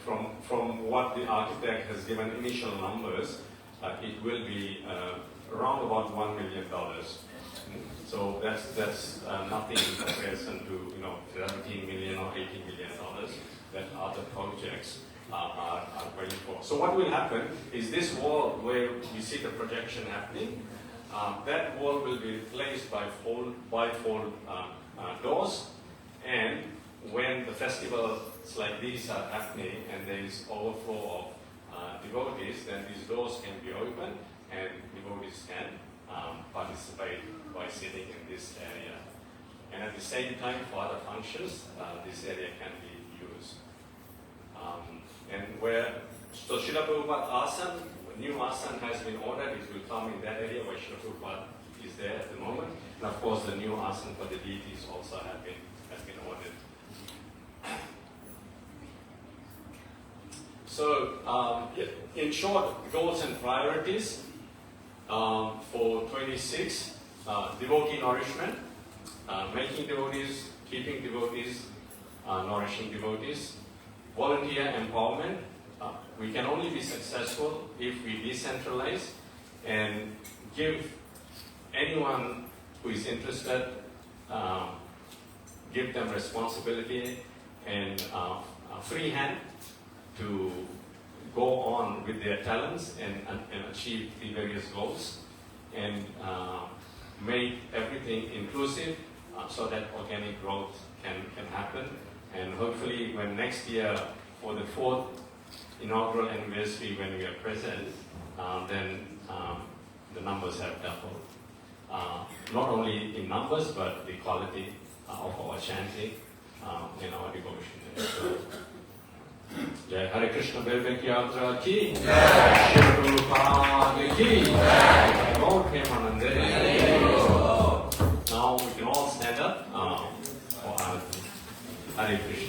From what the architect has given initial numbers, it will be around about $1 million. So that's nothing in comparison to 17 million or 18 million dollars that other projects are going for. So what will happen is this wall where you see the projection happening, that wall will be replaced by bifold doors, and when the festivals like these are happening and there is overflow of devotees, then these doors can be opened and devotees can participate by sitting in this area. And at the same time, for other functions, this area can be used. So Srila Prabhupada Asan, new Asan has been ordered, it will come in that area where Srila Prabhupada is there at the moment. And of course the new Asan for the deities also has been ordered. So in short, goals and priorities for 26, devotee nourishment, making devotees, keeping devotees, nourishing devotees, volunteer empowerment. We can only be successful if we decentralize and give anyone who is interested, give them responsibility and a free hand to go on with their talents and achieve the various goals, and make everything inclusive so that organic growth can happen. And hopefully when next year for the 4th inaugural anniversary when we are present, then the numbers have doubled. Not only in numbers but the quality of our chanting and our devotion. So, Jai Hare Krishna Bevek Yatra Ki Jai, Shri Prabhupada Ki Jai, Lord Premanande. Now we can all stand up for Arati. Hare Krishna.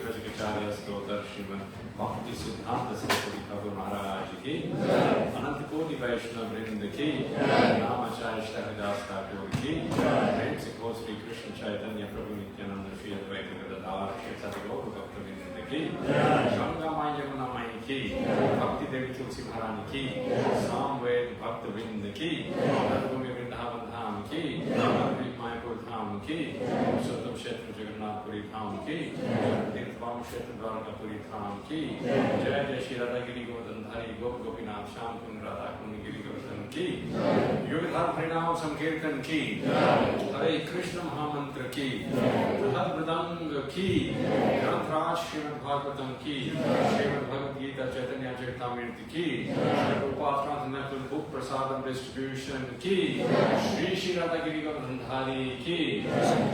Shivajikacharya Stotar Srimad Bhakti Siddhanta Saraswati Thakur Maharaj ki Anant Koti Vaishnava Vrinda ki Namacharya Shtahadas Thakur ki Friends Sikho Sri Krishna Chaitanya Prabhu Nityananda Shri Advaita Gadadhar Shri Satigaura Bhakta Vrinda ki Ganga Maya Yamuna Maya ki Bhakti Devi Tulsi Maharani ki Samved Bhakta Vrinda ki Adhumi Vrindavan Dham ki Navadvip Mayapur Dham ki Purushottam Kshetra Jagannath Puri Dham ki Tirthvam Kshetra Dwarkapuri Dham ki Jai Jai Shri Radha Giri Govardhan Dhari Gop Gopinath Sham Kun Radha Kun Giri Govardhan ki Yogadhar Harinam Sankirtan ki Hare Krishna Mahamantra ki Brihad Mridanga ki Granth Srimad Bhagavatam ki Srimad Bhagavad Gita Chaitanya Charitamrita ki Prabhupada Transcendental Book Prasadam Distribution ki Shri Shri Radha Giri Govardhan Dhari ki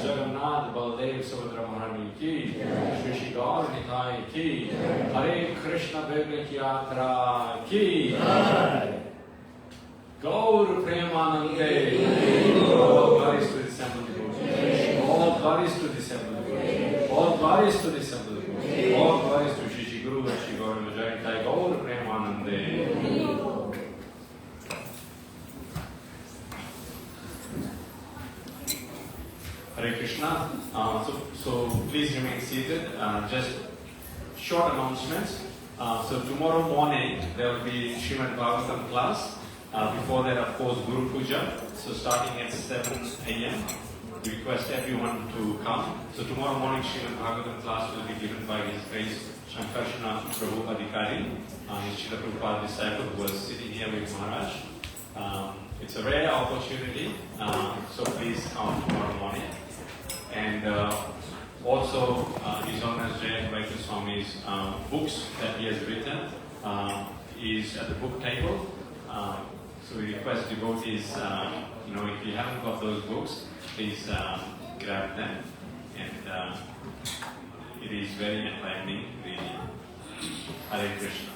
Jagannath Baldev Subhadra Maharani ki Shri Shri Gaur Nitai ki Hare Krishna Bhagavad Yatra ki Gaur Premanande all glories to the assembled devotees all glories to the assembled devotees all glories to the assembled devotees all glories to Shri Shri Guru and Shri Gaur Majoritai Gaur Premanande. Hare Krishna. So please remain seated. Just short announcements. So tomorrow morning there will be Srimad Bhagavatam class. Before that, of course, Guru Puja. So starting at 7 a.m. We request everyone to come. So tomorrow morning Srimad Bhagavatam class will be given by His Grace Shankarshana Prabhu Adhikari, his Srila Prabhupada disciple who was sitting here with Maharaj. It's a rare opportunity, so please come tomorrow morning. And also, His Holiness Jai Goswami's books that he has written is at the book table. So we request devotees, if you haven't got those books, please grab them. And it is very enlightening, really. Hare Krishna.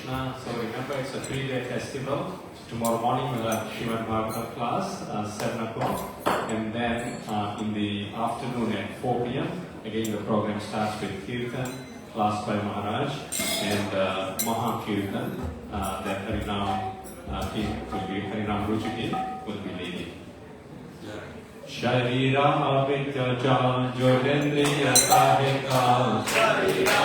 Krishna. So remember, it's a 3-day festival. Tomorrow morning we'll have Srimad Bhagavatam class, 7 o'clock. And then in the afternoon at 4 p.m., again the program starts with Kirtan, class by Maharaj, and Maha Kirtan, that Harinam Ruchiki will be leading. Sharira Vityaja Jodendriya Kahika Sharira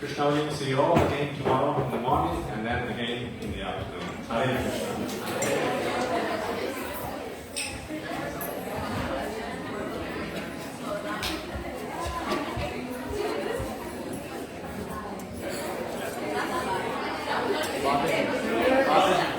Krishna will see you all again tomorrow in the morning and then again in the afternoon. Hare Krishna. Father.